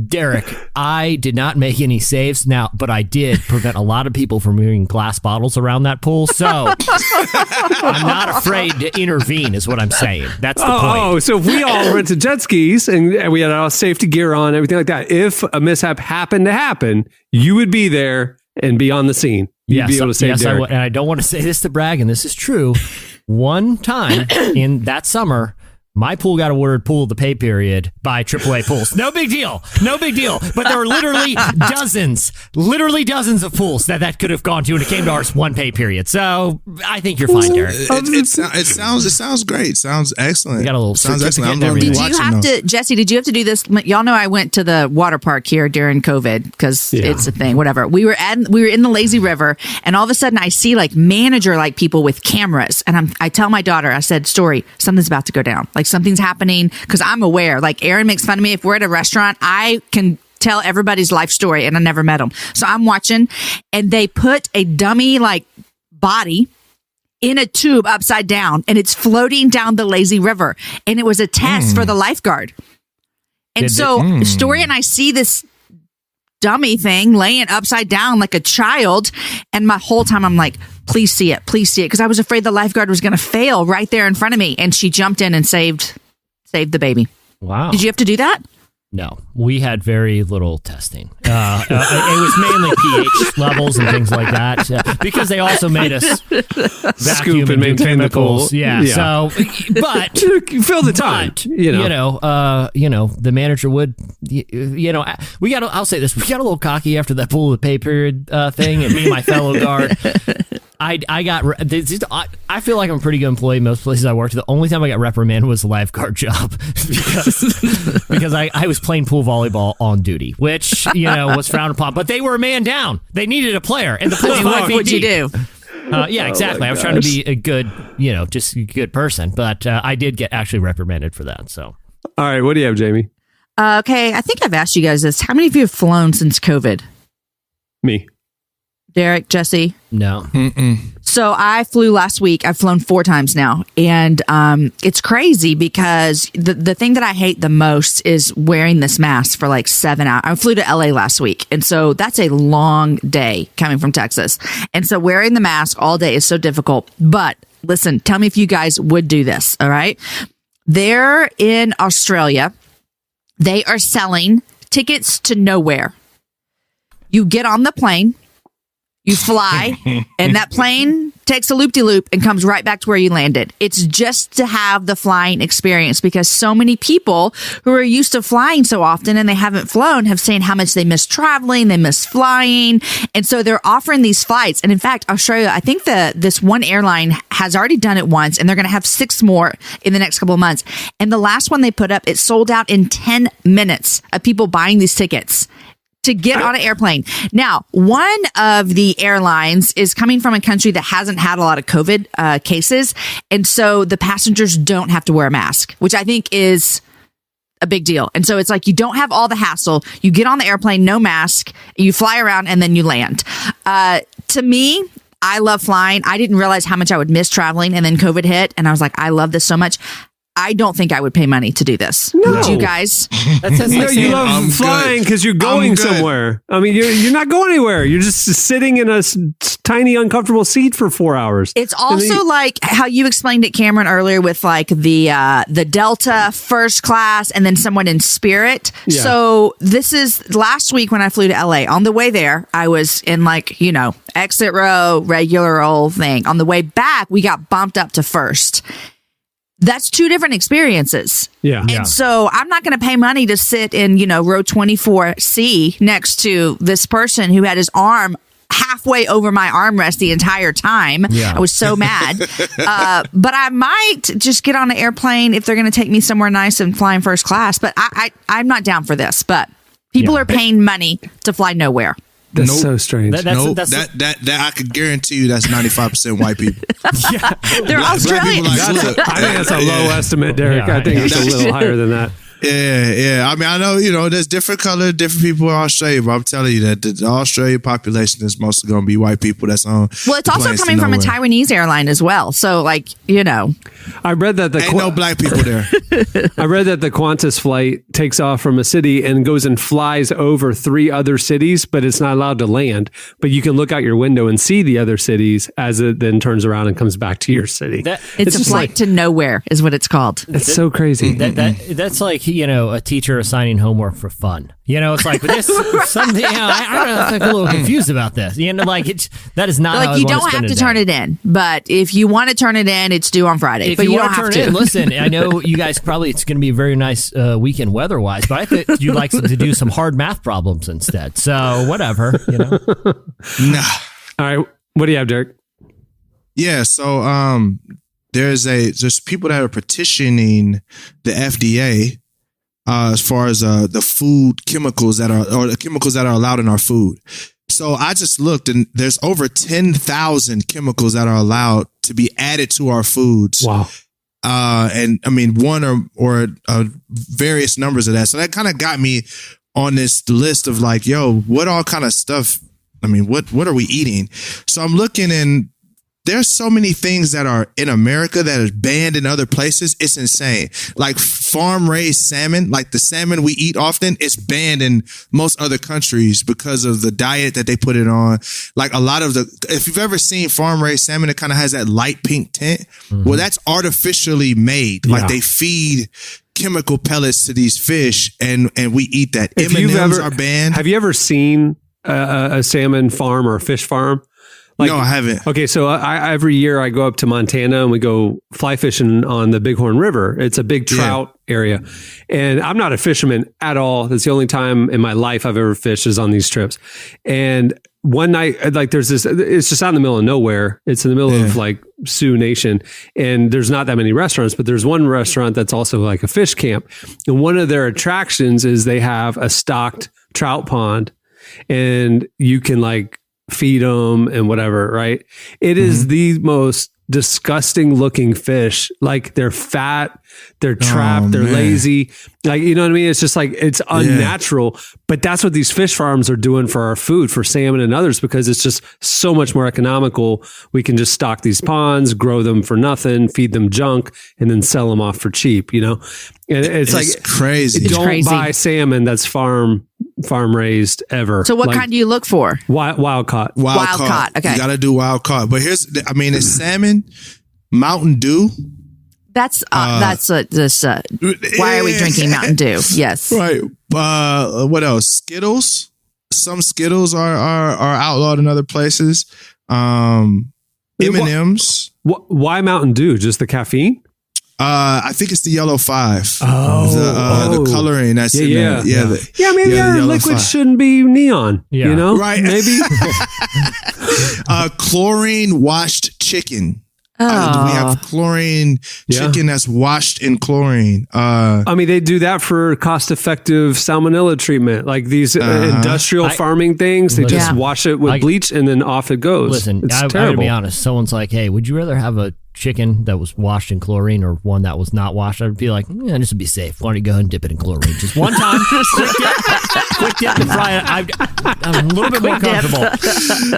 Derek, I did not make any saves but I did prevent a lot of people from moving glass bottles around that pool. So I'm not afraid to intervene, is what I'm saying. That's the point. Oh, so if we all rented jet skis and we had our safety gear on, everything like that, if a mishap happened to happen, you would be there and be on the scene. You'd be able to save Derek. I would. And I don't want to say this to brag, and this is true. One time in that summer, my pool got awarded pool of the pay period by AAA pools. No big deal. But there were literally dozens of pools that could have gone to, and it came to ours one pay period. So I think you're fine, Derek. It sounds great. Sounds excellent. We got a little sounds certificate excellent. and I'm gonna be everything. Did you watching have though. to, Jesse? Did you have to do this? Y'all know I went to the water park here during COVID because it's a thing. Whatever. We were in the lazy river, and all of a sudden I see like manager people with cameras, and I tell my daughter, I said, "Story, something's about to go down. Like something's happening." Because I'm aware. Like Aaron makes fun of me if we're at a restaurant. I can tell everybody's life story, and I never met them. So I'm watching, and they put a dummy body in a tube upside down, and it's floating down the lazy river, and it was a test for the lifeguard. And Story and I see this dummy thing laying upside down like a child, and my whole time I'm like, please see it, because I was afraid the lifeguard was going to fail right there in front of me, and she jumped in and saved the baby. Wow. Did you have to do that? No, we had very little testing. It was mainly pH levels and things like that, because they also made us vacuum Scoop and do maintain the pool. chemicals. Yeah. So, but fill the time. The manager would. I'll say this: we got a little cocky after that pool of the pay period thing, and me and my fellow guard. I feel like I'm a pretty good employee most places I worked. The only time I got reprimanded was the lifeguard job because I was playing pool volleyball on duty, which was frowned upon. But they were a man down. They needed a player, and the pool was 5 feet What'd you deep. do? Yeah, exactly. I was trying to be a good, just a good person, but I did get actually reprimanded for that. So, All right, what do you have, Jamie? Okay, I think I've asked you guys this. How many of you have flown since COVID? Me. Derek, Jesse? No. So I flew last week. I've flown 4 times now. And it's crazy because the thing that I hate the most is wearing this mask for like 7 hours. I flew to LA last week. And so that's a long day coming from Texas. And so wearing the mask all day is so difficult. But listen, tell me if you guys would do this. All right. They're in Australia. They are selling tickets to nowhere. You get on the plane. You fly, and that plane takes a loop-de-loop and comes right back to where you landed. It's just to have the flying experience because so many people who are used to flying so often and they haven't flown have seen how much they miss traveling, they miss flying. And so they're offering these flights. And in fact, Australia, I think this one airline has already done it once, and they're going to have 6 more in the next couple of months. And the last one they put up, it sold out in 10 minutes of people buying these tickets to get on an airplane. Now, one of the airlines is coming from a country that hasn't had a lot of COVID cases. And so the passengers don't have to wear a mask, which I think is a big deal. And so it's like you don't have all the hassle. You get on the airplane, no mask, you fly around, and then you land. To me, I love flying. I didn't realize how much I would miss traveling. And then COVID hit. And I was like, I love this so much. I don't think I would pay money to do this. No. Would you guys? You love flying because you're going somewhere. I mean, you're not going anywhere. You're just sitting in a tiny, uncomfortable seat for 4 hours. It's also like how you explained it, Cameron, earlier with like the Delta first class and then someone in Spirit. Yeah. So this is last week when I flew to LA. On the way there, I was in like, exit row, regular old thing. On the way back, we got bumped up to first. That's 2 different experiences. Yeah. And so I'm not going to pay money to sit in, row 24C next to this person who had his arm halfway over my armrest the entire time. Yeah. I was so mad. But I might just get on an airplane if they're going to take me somewhere nice and fly in first class. But I'm not down for this. But people are paying money to fly nowhere. That's so strange. That I could guarantee you that's 95% white people. They're Australian. I think that's a low estimate, Derek. I think it's a little higher than that. Yeah. I mean, I know, there's different color, different people in Australia, but I'm telling you that the Australian population is mostly going to be white people that's on. Well, it's also coming from a Taiwanese airline as well. So, like, I read that ain't no black people there. I read that the Qantas flight takes off from a city and goes and flies over 3 other cities, but it's not allowed to land. But you can look out your window and see the other cities as it then turns around and comes back to your city. It's a flight to nowhere is what it's called. It's so crazy. That's like, a teacher assigning homework for fun. It's like this something. I'm a little confused about this. That is not like how you don't have to turn it in, but if you want to turn it in, it's due on Friday. If but you don't want to have turn to. it in, listen. I know you guys probably it's going to be a very nice weekend weather-wise, but I think you'd like to do some hard math problems instead. So whatever, Nah. All right, what do you have, Derek? Yeah. So there's people that are petitioning the FDA. As far as the food chemicals the chemicals that are allowed in our food. So I just looked and there's over 10,000 chemicals that are allowed to be added to our foods. Wow. And I mean, one or various numbers of that. So that kind of got me on this list of like, what all kind of stuff? I mean, what are we eating? So I'm looking and there's so many things that are in America that are banned in other places. It's insane. Like farm raised salmon, like the salmon we eat often, it's banned in most other countries because of the diet that they put it on. Like a lot of if you've ever seen farm raised salmon, it kind of has that light pink tint. Mm-hmm. Well, that's artificially made. Like they feed chemical pellets to these fish and we eat that. M&Ms are banned. Have you ever seen a salmon farm or a fish farm? No, I haven't. Okay, so every year I go up to Montana and we go fly fishing on the Bighorn River. It's a big trout area. And I'm not a fisherman at all. That's the only time in my life I've ever fished is on these trips. And one night, like there's this, it's just out in the middle of nowhere. It's in the middle of like Sioux Nation. And there's not that many restaurants, but there's one restaurant that's also like a fish camp. And one of their attractions is they have a stocked trout pond and you can like feed them and whatever, right? It is the most disgusting looking fish. Like they're fat, they're trapped, they're lazy. Like, you know what I mean? It's just like, it's unnatural, but that's what these fish farms are doing for our food, for salmon and others, because it's just so much more economical. We can just stock these ponds, grow them for nothing, feed them junk, and then sell them off for cheap, you know? And it's like crazy. Don't buy salmon that's farm raised ever. So what kind do you look for? Wild caught. Wild caught. Okay. You got to do wild caught. But it's salmon, Mountain Dew. That's this. Why are we drinking Mountain Dew? Yes. Right. What else? Skittles. Some Skittles are outlawed in other places. M&Ms. Why Mountain Dew? Just the caffeine? I think it's the yellow 5. The coloring that's in there. Maybe our liquid shouldn't be neon. Yeah. You know, right? Maybe chlorine washed chicken. We have chlorine chicken that's washed in chlorine. I mean, they do that for cost-effective salmonella treatment, like these industrial farming things. They just wash it with bleach and then off it goes. Listen, it's I terrible. gotta be honest. Someone's like, "Hey, would you rather have a chicken that was washed in chlorine or one that was not washed?" I'd be like, "Yeah, this would be safe. Why don't you go ahead and dip it in chlorine just one time, quick dip and fry it." I'm a little bit more comfortable.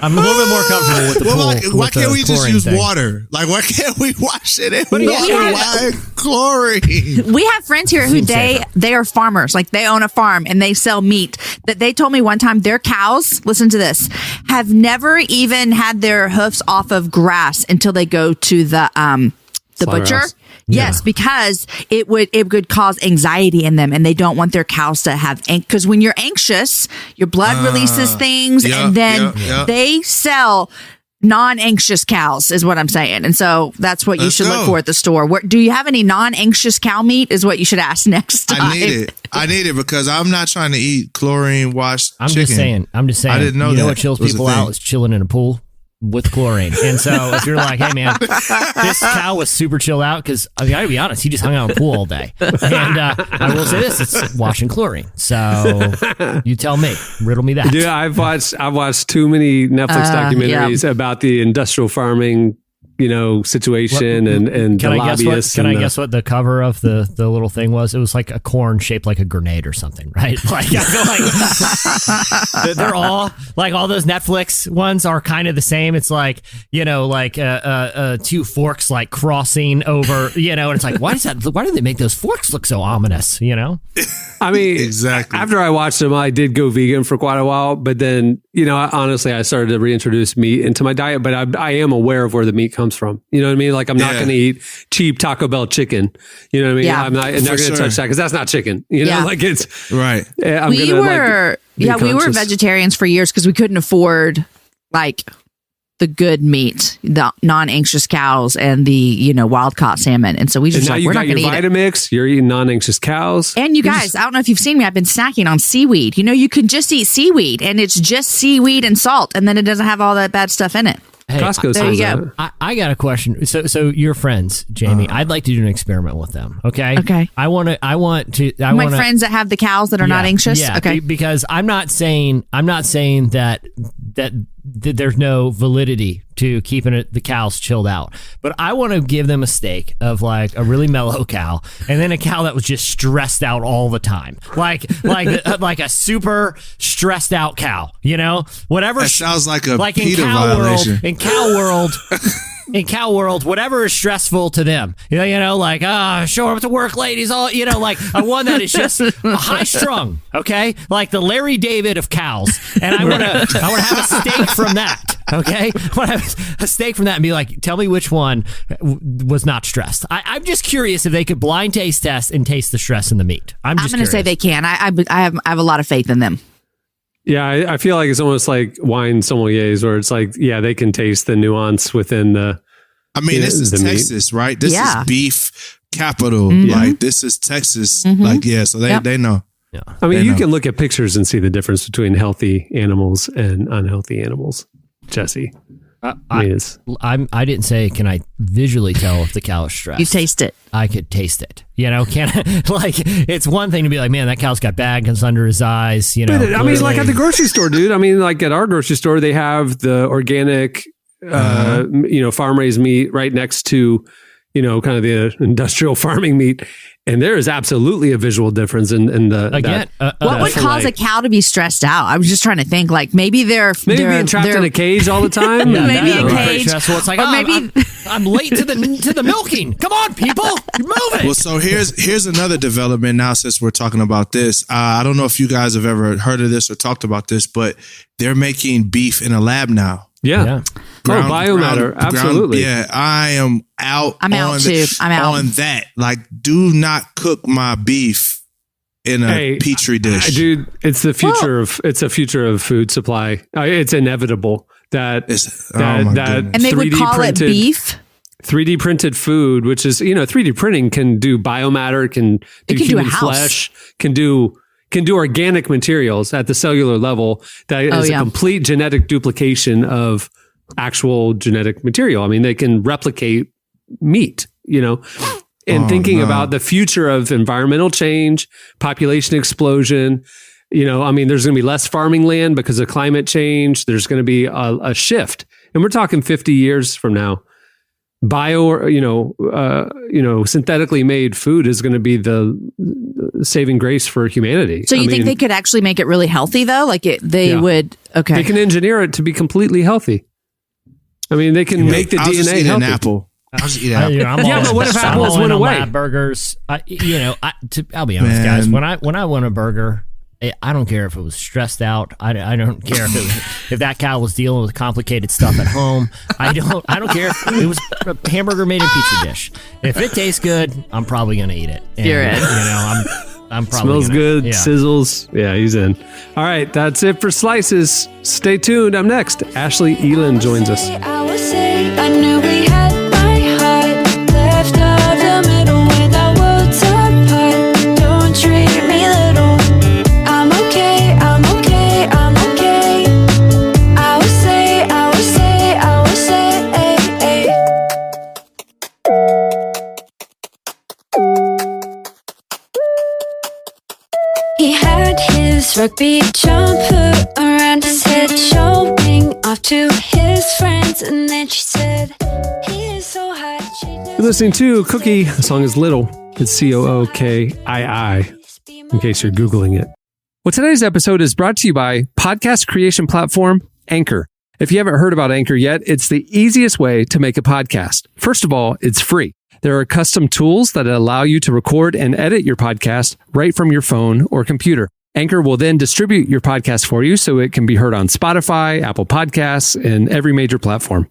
I'm a little bit more comfortable with the pool. Why can't we just use water? Like, why can't we wash it in water? Why chlorine? We have friends here who they are farmers. Like, they own a farm and they sell meat. That they told me one time their cows, listen to this, have never even had their hoofs off of grass until they go to the butcher. Yes, because it would cause anxiety in them, and they don't want their cows to have because when you're anxious, your blood releases things, and then they sell non-anxious cows, is what I'm saying. And so that's what you should look for at the store. Do you have any non-anxious cow meat? Is what you should ask next time. I need it because I'm not trying to eat chlorine washed chicken. I'm just saying. I didn't know that. You know what chills people out is chilling in a pool with chlorine. And so if you're like, "Hey man, this cow was super chilled out," because I gotta be honest, he just hung out in the pool all day. And I will say this, it's washing chlorine. So you tell me, riddle me that. Dude, I've watched too many Netflix documentaries about the industrial farming, situation and the lobbyists. Can I guess what the cover of the little thing was? It was like a corn shaped like a grenade or something, right? Like, I feel like they're all like, all those Netflix ones are kind of the same. It's like, two forks like crossing over, and it's like, why do they make those forks look so ominous? I mean, exactly. After I watched them, I did go vegan for quite a while, but then, honestly, I started to reintroduce meat into my diet, but I am aware of where the meat comes from. You know what I mean? Like, I'm not going to eat cheap Taco Bell chicken. You know what I mean? Yeah. I'm not going to touch that because that's not chicken. Like, it's right. We were vegetarians for years because we couldn't afford like the good meat, the non-anxious cows and the, wild caught salmon. And so we just we're not going to eat Vitamix, you're eating non-anxious cows. And you guys, I don't know if you've seen me, I've been snacking on seaweed. You can just eat seaweed and it's just seaweed and salt, and then it doesn't have all that bad stuff in it. Hey, Costco there you says go. that. I got a question. So your friends, Jamie, I'd like to do an experiment with them. Okay. Okay. I want to. My friends that have the cows that are not anxious. Yeah. Okay. Because I'm not saying that there's no validity to keeping the cows chilled out, but I want to give them a steak of like a really mellow cow, and then a cow that was just stressed out all the time, like a super stressed out cow. Whatever. That sounds like a PETA violation. In cow world, whatever is stressful to them, like, show up to work, ladies, all, like a one that is just high strung, okay, like the Larry David of cows, and I want to have a steak from that, okay, I want to have a steak from that and be like, tell me which one was not stressed. I'm just curious if they could blind taste test and taste the stress in the meat. I'm going to say they can. I have a lot of faith in them. Yeah, I feel like it's almost like wine sommeliers, where it's like, they can taste the nuance within the. I mean, this is Texas, meat. Right? This is beef capital. Mm-hmm. Like, this is Texas. Mm-hmm. Like, so they know. Yeah. I mean, you can look at pictures and see the difference between healthy animals and unhealthy animals. Jesse, I didn't say, can I visually tell if the cow is stressed? You taste it. I could taste it. Can I, like, it's one thing to be like, man, that cow's got bags under his eyes. But, I mean, like at the grocery store, dude. I mean, like at our grocery store, they have the organic farm raised meat right next to, kind of the industrial farming meat. And there is absolutely a visual difference in the what would cause a cow to be stressed out? I was just trying to think, like maybe they're being trapped in a cage all the time. Maybe a cage. It's like, maybe I'm late to the milking. Come on, people, you're moving. Well, so here's another development now. Since we're talking about this, I don't know if you guys have ever heard of this or talked about this, but they're making beef in a lab now. Yeah. Biomatter. Absolutely. I am out. I'm out too. I'm out on that. Like, do not cook my beef in a petri dish, dude. It's the future it's a future of food supply. It's inevitable that and they would call it beef. 3D printed food, which is 3D printing can do biomatter, can do human flesh, can do organic materials at the cellular level. That is a complete genetic duplication of actual genetic material. I mean, they can replicate meat, and thinking about the future of environmental change, population explosion, there's going to be less farming land because of climate change. There's going to be a shift, and we're talking 50 years from now. Synthetically made food is going to be the saving grace for humanity. So you think they could actually make it really healthy though? Like they would, okay. They can engineer it to be completely healthy. I mean, they can make the DNA healthy. An apple. I'll just eat an apple. But what if apples went away? Lab burgers. I'll be honest, guys. When I want a burger, I don't care if it was stressed out. I don't care if that cow was dealing with complicated stuff at home. I don't care if it was a hamburger made in petri dish. If it tastes good, I'm probably gonna eat it. And, you're in. I'm probably smells good, sizzles. Yeah, he's in. All right, that's it for Slices. Stay tuned. Up next, Ashlee Eiland joins us. I knew we had my heart left of the middle with our worlds apart. Don't treat me little. I'm okay, I'm okay, I'm okay. I will say, I will say, I will say. He had his rugby jumper around his head, showing off to his friends, and then she said, he is so hot. You're listening to Cookie. The song is Little. It's Cookii, in case you're Googling it. Well, today's episode is brought to you by podcast creation platform Anchor. If you haven't heard about Anchor yet, it's the easiest way to make a podcast. First of all, it's free. There are custom tools that allow you to record and edit your podcast right from your phone or computer. Anchor will then distribute your podcast for you so it can be heard on Spotify, Apple Podcasts, and every major platform.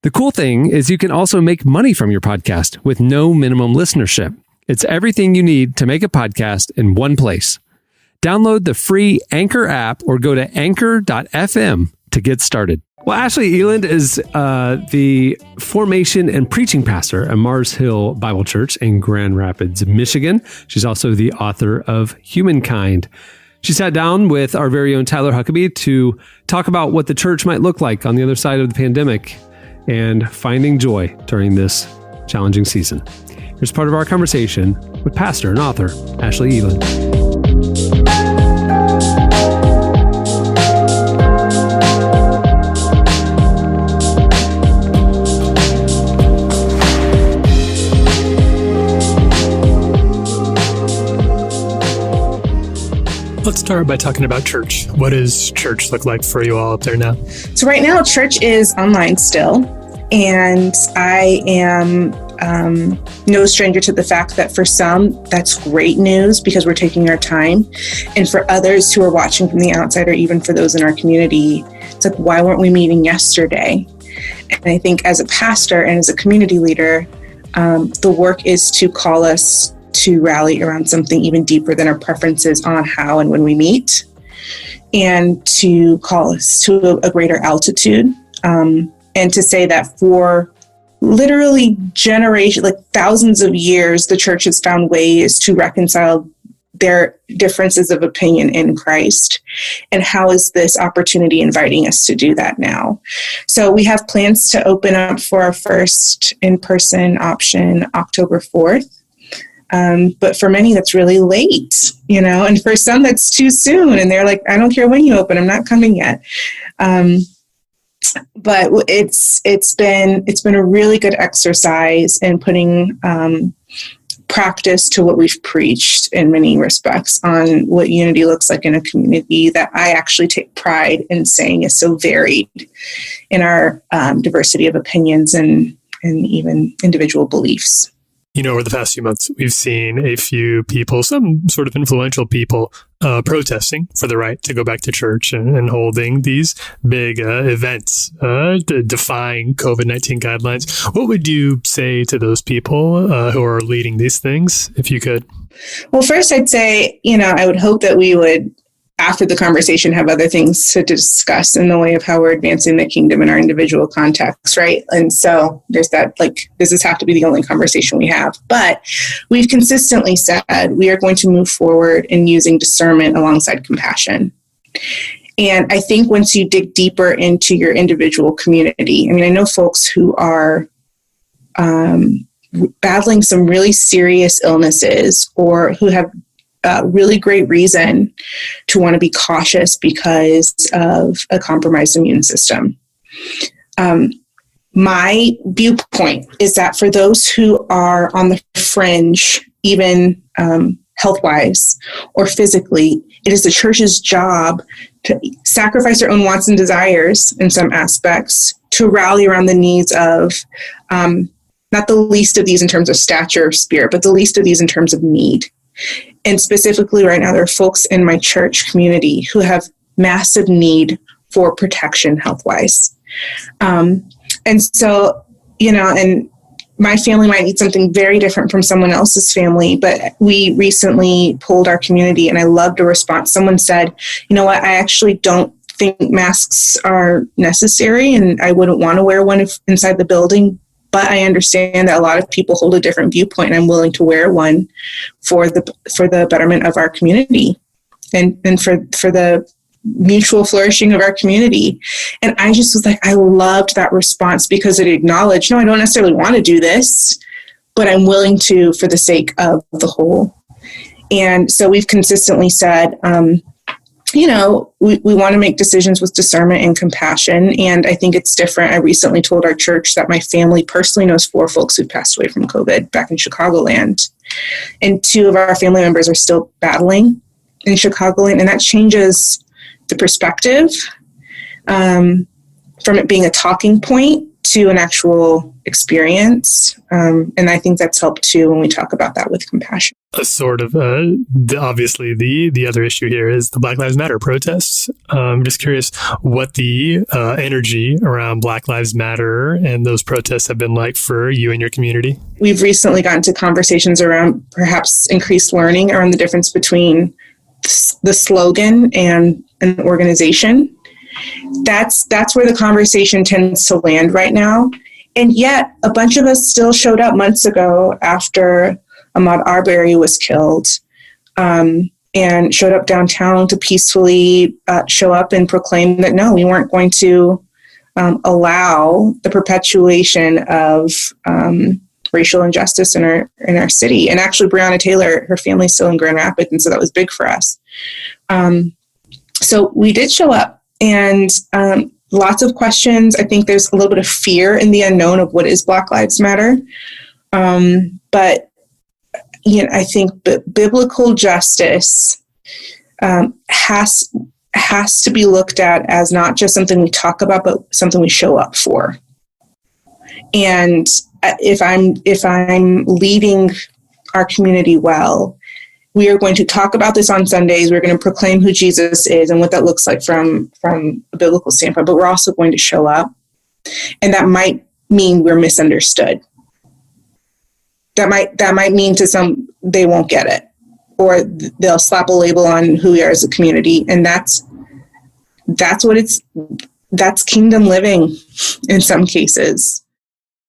The cool thing is you can also make money from your podcast with no minimum listenership. It's everything you need to make a podcast in one place. Download the free Anchor app or go to anchor.fm to get started. Well, Ashlee Eiland is the formation and preaching pastor at Mars Hill Bible Church in Grand Rapids, Michigan. She's also the author of Humankind. She sat down with our very own Tyler Huckabee to talk about what the church might look like on the other side of the pandemic and finding joy during this challenging season. Here's part of our conversation with pastor and author Ashlee Eiland. Let's start by talking about church. What does church look like for you all up there now? So right now, church is online still. And I am no stranger to the fact that for some, that's great news because we're taking our time. And for others who are watching from the outside, or even for those in our community, it's like, why weren't we meeting yesterday? And I think as a pastor and as a community leader, the work is to call us to rally around something even deeper than our preferences on how and when we meet, and to call us to a greater altitude, and to say that for literally generations, like thousands of years, the church has found ways to reconcile their differences of opinion in Christ. And how is this opportunity inviting us to do that now? So we have plans to open up for our first in-person option October 4th. But for many, that's really late, and for some, that's too soon. And they're like, I don't care when you open, I'm not coming yet. but it's been a really good exercise in putting practice to what we've preached in many respects on what unity looks like in a community that I actually take pride in saying is so varied in our diversity of opinions and even individual beliefs. You know, over the past few months, we've seen a few people, some sort of influential people, protesting for the right to go back to church and holding these big events, defying COVID-19 guidelines. What would you say to those people who are leading these things, if you could? Well, first, I'd say, I would hope that we would, after the conversation, have other things to discuss in the way of how we're advancing the kingdom in our individual contexts, right? And so there's that, this has have to be the only conversation we have. But we've consistently said we are going to move forward in using discernment alongside compassion. And I think once you dig deeper into your individual community, I know folks who are battling some really serious illnesses or who have really great reason to want to be cautious because of a compromised immune system. My viewpoint is that for those who are on the fringe, even health-wise or physically, it is the church's job to sacrifice their own wants and desires in some aspects to rally around the needs of not the least of these in terms of stature or spirit, but the least of these in terms of need. And specifically right now, there are folks in my church community who have massive need for protection health-wise. And so, and my family might need something very different from someone else's family, but we recently polled our community and I loved a response. Someone said, you know what, I actually don't think masks are necessary and I wouldn't want to wear one inside the building. But I understand that a lot of people hold a different viewpoint, and I'm willing to wear one for the betterment of our community and for the mutual flourishing of our community. And I just was like, I loved that response because it acknowledged, no, I don't necessarily want to do this, but I'm willing to for the sake of the whole. And so we've consistently said, we want to make decisions with discernment and compassion. And I think it's different. I recently told our church that my family personally knows 4 folks who passed away from COVID back in Chicagoland. And 2 of our family members are still battling in Chicagoland. And that changes the perspective from it being a talking point to an actual experience. And I think that's helped too when we talk about that with compassion. A sort of, obviously, the other issue here is the Black Lives Matter protests. I'm just curious what the energy around Black Lives Matter and those protests have been like for you and your community. We've recently gotten to conversations around perhaps increased learning around the difference between the slogan and an organization. That's where the conversation tends to land right now. And yet a bunch of us still showed up months ago after Ahmaud Arbery was killed and showed up downtown to peacefully show up and proclaim that, no, we weren't going to allow the perpetuation of racial injustice in our city. And actually, Breonna Taylor, her family's still in Grand Rapids, and so that was big for us. So we did show up. And lots of questions. I think there's a little bit of fear in the unknown of what is Black Lives Matter. But I think biblical justice has to be looked at as not just something we talk about, but something we show up for. And if I'm leading our community well, we are going to talk about this on Sundays. We're going to proclaim who Jesus is and what that looks like from a biblical standpoint, but we're also going to show up. And that might mean we're misunderstood. That might mean to some, they won't get it, or they'll slap a label on who we are as a community. And that's kingdom living in some cases.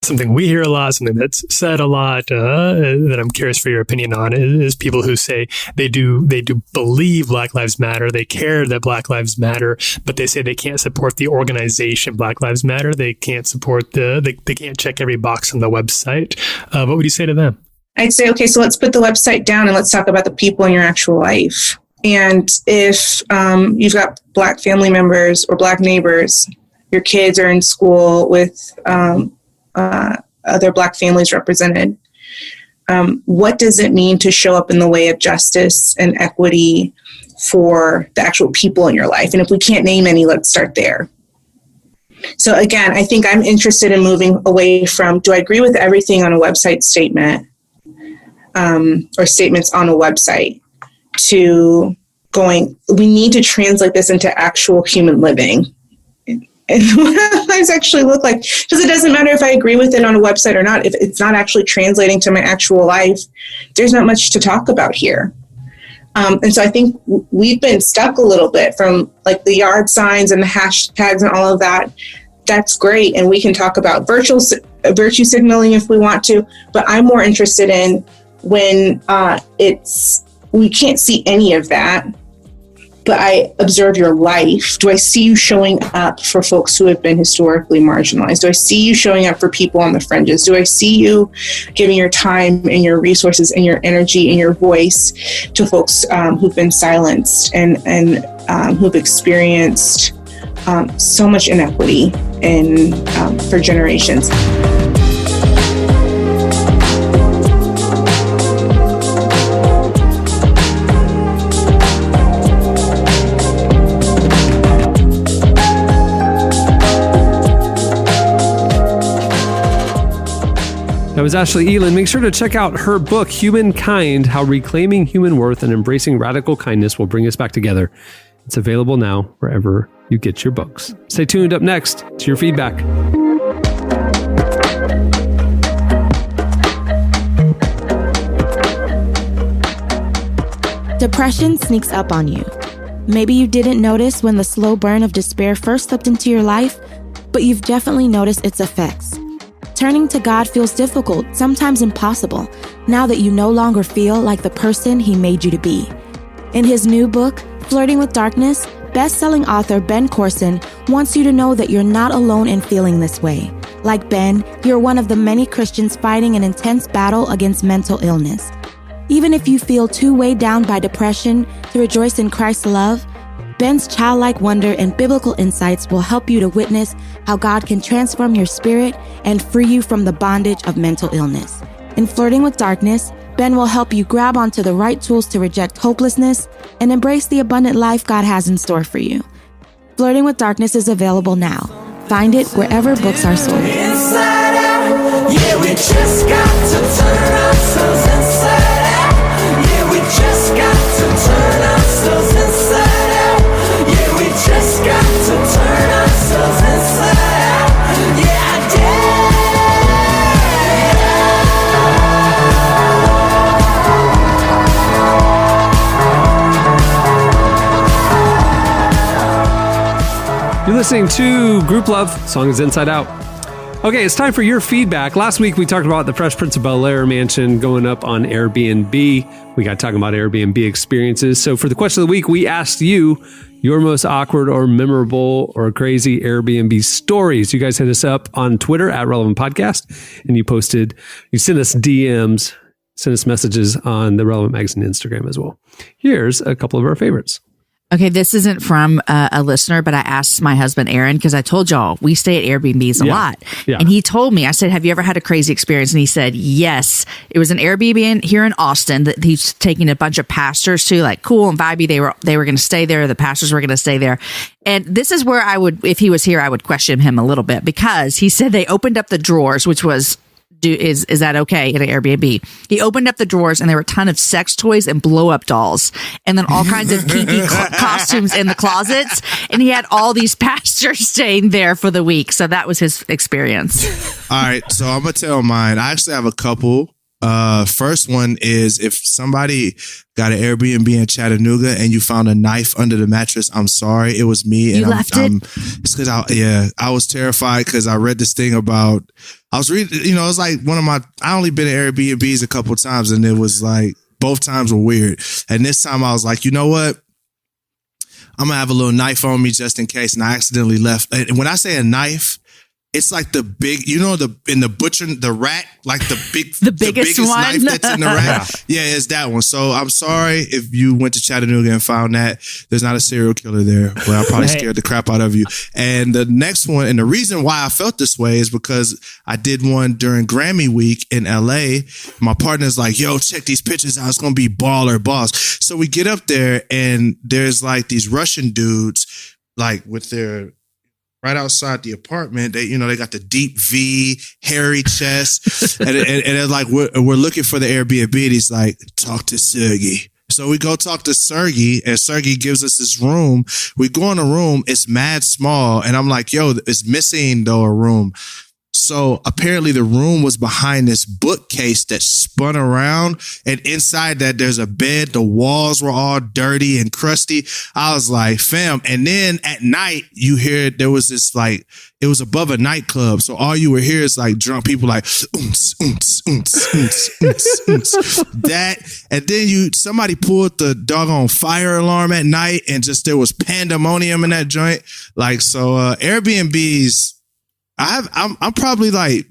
Something we hear a lot, something that's said a lot, that I'm curious for your opinion on is people who say they do believe Black Lives Matter, they care that Black Lives Matter, but they say they can't support the organization Black Lives Matter. They can't support they can't check every box on the website. What would you say to them? I'd say, okay, so let's put the website down and let's talk about the people in your actual life. And if you've got Black family members or Black neighbors your kids are in school with other Black families represented. What does it mean to show up in the way of justice and equity for the actual people in your life? And if we can't name any, let's start there. So again, I think I'm interested in moving away from, do I agree with everything on a website statement or statements on a website, to going, we need to translate this into actual human living. And what our lives actually look like. Because it doesn't matter if I agree with it on a website or not. If it's not actually translating to my actual life, there's not much to talk about here. And so I think we've been stuck a little bit from like the yard signs and the hashtags and all of that. That's great. And we can talk about virtue signaling if we want to. But I'm more interested in when we can't see any of that, but I observe your life. Do I see you showing up for folks who have been historically marginalized? Do I see you showing up for people on the fringes? Do I see you giving your time and your resources and your energy and your voice to folks who've been silenced and who've experienced so much inequity for generations? That was Ashlee Eiland. Make sure to check out her book, Humankind, How Reclaiming Human Worth and Embracing Radical Kindness Will Bring Us Back Together. It's available now wherever you get your books. Stay tuned. Up next to your feedback. Depression sneaks up on you. Maybe you didn't notice when the slow burn of despair first slipped into your life, but you've definitely noticed its effects. Turning to God feels difficult, sometimes impossible, now that you no longer feel like the person He made you to be. In his new book, Flirting with Darkness, best-selling author Ben Corson wants you to know that you're not alone in feeling this way. Like Ben, you're one of the many Christians fighting an intense battle against mental illness. Even if you feel too weighed down by depression to rejoice in Christ's love, Ben's childlike wonder and biblical insights will help you to witness how God can transform your spirit and free you from the bondage of mental illness. In Flirting with Darkness, Ben will help you grab onto the right tools to reject hopelessness and embrace the abundant life God has in store for you. Flirting with Darkness is available now. Find it wherever books are sold. Inside out, yeah, we just got to turn ourselves inside out. Yeah, we just got to turn ourselves inside out. Yeah, we just got to turn ourselves inside out. Yeah, I did. You're listening to Group Love. Song is Inside Out. Okay, it's time for your feedback. Last week, we talked about the Fresh Prince of Bel-Air mansion going up on Airbnb. We got talking about Airbnb experiences. So for the question of the week, we asked you your most awkward or memorable or crazy Airbnb stories. You guys hit us up on Twitter at Relevant Podcast, and you sent us DMs, sent us messages on the Relevant Magazine Instagram as well. Here's a couple of our favorites. Okay, this isn't from a listener, but I asked my husband, Aaron, because I told y'all we stay at Airbnbs a lot. Yeah. And he told me, I said, have you ever had a crazy experience? And he said, yes. It was an Airbnb here in Austin that he's taking a bunch of pastors to, like cool and vibey. They were going to stay there. The pastors were going to stay there. And this is where I would, if he was here, I would question him a little bit, because he said they opened up the drawers, which was, is that okay at an Airbnb? He opened up the drawers and there were a ton of sex toys and blow up dolls, and then all kinds of kinky costumes in the closets. And he had all these pastors staying there for the week. So that was his experience. All right. So I'm going to tell mine. I actually have a couple. First one is, if somebody got an Airbnb in Chattanooga and you found a knife under the mattress, I'm sorry, it was me. You left it? It's because I was terrified because I read this thing about, I was reading, it was like I only been at Airbnbs a couple of times, and it was like, both times were weird. And this time I was like, you know what? I'm going to have a little knife on me just in case. And I accidentally left. And when I say a knife, It's like the big, in the butcher, the rack, like the biggest one? knife that's in the rack. Yeah, it's that one. So I'm sorry if you went to Chattanooga and found that. There's not a serial killer there, but I probably scared the crap out of you. And the next one, and the reason why I felt this way is because I did one during Grammy week in LA. My partner's like, yo, check these pictures out. It's going to be baller boss. So we get up there and there's like these Russian dudes, like with their, right outside the apartment, they got the deep V, hairy chest, and they're like, we're looking for the Airbnb. And he's like, talk to Sergey. So we go talk to Sergey, and Sergey gives us this room. We go in the room, it's mad small, and I'm like, yo, it's missing though a room. So apparently the room was behind this bookcase that spun around, and inside that there's a bed. The walls were all dirty and crusty. I was like, fam. And then at night you hear there was this, like, it was above a nightclub. So all you would hear is like drunk people like, oonts, oonts, oonts, oonts, oonts, oonts. That, and then somebody pulled the doggone fire alarm at night, and just there was pandemonium in that joint. Like, so Airbnbs, I'm probably like,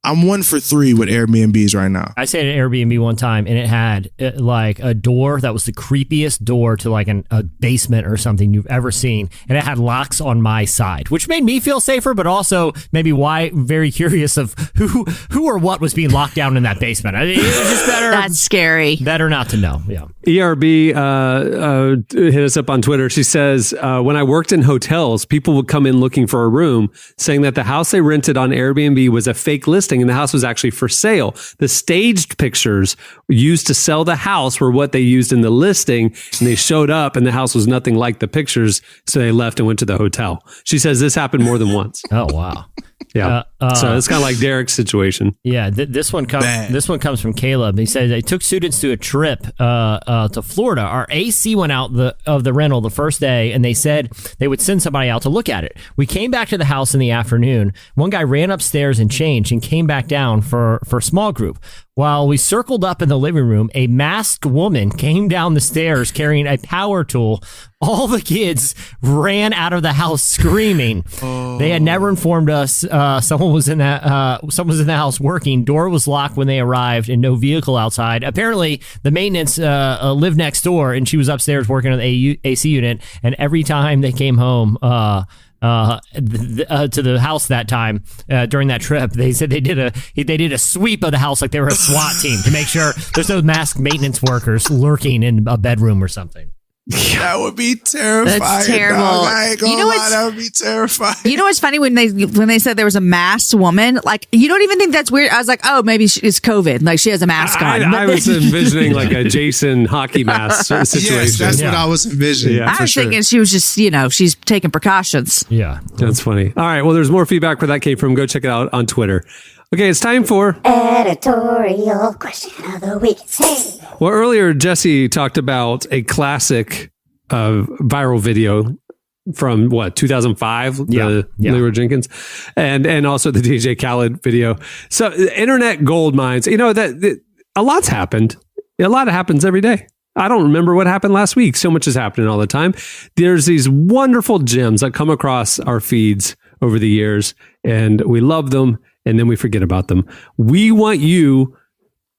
I'm 1 for 3 with Airbnbs right now. I stayed at an Airbnb one time, and it had like a door that was the creepiest door to like a basement or something you've ever seen. And it had locks on my side, which made me feel safer, but also maybe very curious of who or what was being locked down in that basement. It was just better. That's scary. Better not to know. Yeah. ERB hit us up on Twitter. She says, when I worked in hotels, people would come in looking for a room, saying that the house they rented on Airbnb was a fake listing and the house was actually for sale. The staged pictures used to sell the house were what they used in the listing, and they showed up and the house was nothing like the pictures, so they left and went to the hotel. She says this happened more than once. Oh, wow. Yeah. So it's kind of like Derek's situation. Yeah. This one comes from Caleb. He says they took students to a trip to Florida. Our AC went out of the rental the first day, and they said they would send somebody out to look at it. We came back to the house in the afternoon. One guy ran upstairs and changed and came back down for a small group. While we circled up in the living room, a masked woman came down the stairs carrying a power tool. All the kids ran out of the house screaming. Oh. They had never informed us. Someone was in the house working. Door was locked when they arrived, and no vehicle outside. Apparently, the maintenance lived next door, and she was upstairs working on the AC unit. And every time they came home, to the house that time during that trip, they said they did a sweep of the house like they were a SWAT team to make sure there's no masked maintenance workers lurking in a bedroom or something. That would be terrifying. That's terrible. Dog. I ain't gonna lie, that would be terrifying. You know what's funny when they said there was a masked woman? Like, you don't even think that's weird. I was like, oh, maybe it's COVID. Like, she has a mask on. I was envisioning like a Jason hockey mask situation. Yes, that's what I was envisioning. Yeah, I was thinking she was just, she's taking precautions. Yeah, that's funny. All right, well, there's more feedback where that came from. Go check it out on Twitter. Okay, it's time for Editorial Question of the Week. Hey. Well, earlier, Jesse talked about a classic viral video from 2005, Leroy Jenkins, and also the DJ Khaled video. So internet gold mines, that a lot's happened. A lot happens every day. I don't remember what happened last week. So much is happening all the time. There's these wonderful gems that come across our feeds over the years, and we love them, and then we forget about them. We want you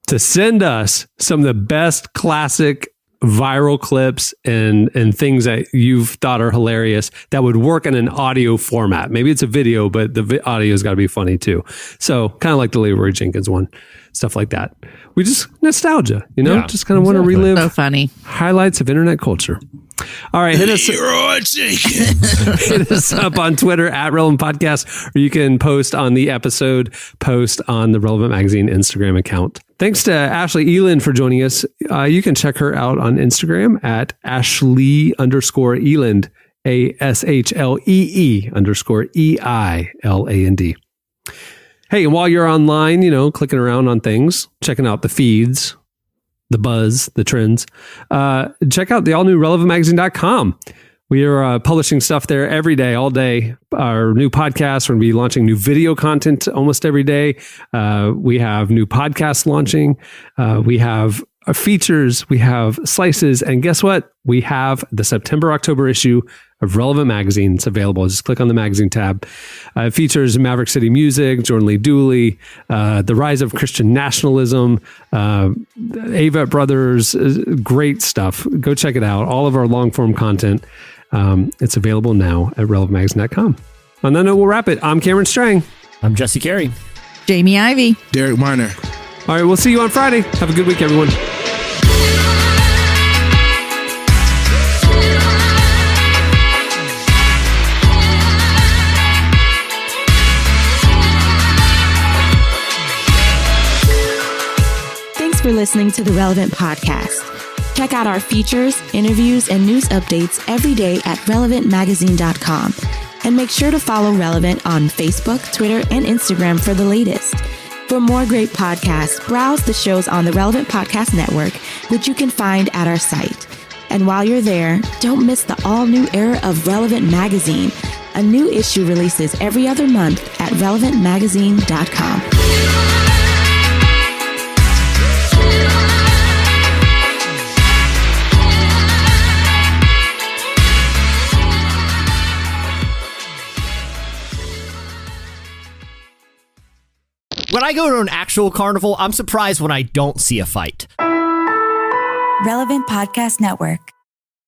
to send us some of the best classic viral clips and things that you've thought are hilarious that would work in an audio format. Maybe it's a video, but the audio's got to be funny too. So kind of like the Leroy Jenkins one, stuff like that. We just nostalgia, just kind of want to relive so funny highlights of internet culture. All right, hit us up on Twitter at Relevant Podcast, or you can post on the episode post on the Relevant Magazine Instagram account. Thanks to Ashlee Eiland for joining us. You can check her out on Instagram at Ashlee_Eiland, ASHLEE_EILAND. Hey, and while you're online, clicking around on things, checking out the feeds, the buzz, the trends, check out the all-new relevantmagazine.com. We are publishing stuff there every day, all day. Our new podcast, we're going to be launching new video content almost every day. We have new podcasts launching. We have features, we have slices, and guess what? We have the September-October issue of Relevant Magazine. It's available. Just click on the magazine tab. It features Maverick City Music, Jordan Lee Dooley, the rise of Christian nationalism, Avett Brothers, great stuff. Go check it out. All of our long-form content. It's available now at relevantmagazine.com. On that note, we'll wrap it. I'm Cameron Strang. I'm Jesse Carey. Jamie Ivey. Derek Miner. All right, we'll see you on Friday. Have a good week, everyone. Thanks for listening to the Relevant Podcast. Check out our features, interviews, and news updates every day at relevantmagazine.com. And make sure to follow Relevant on Facebook, Twitter, and Instagram for the latest. For more great podcasts, browse the shows on the Relevant Podcast Network, which you can find at our site. And while you're there, don't miss the all-new era of Relevant Magazine. A new issue releases every other month at relevantmagazine.com. When I go to an actual carnival, I'm surprised when I don't see a fight. Relevant Podcast Network.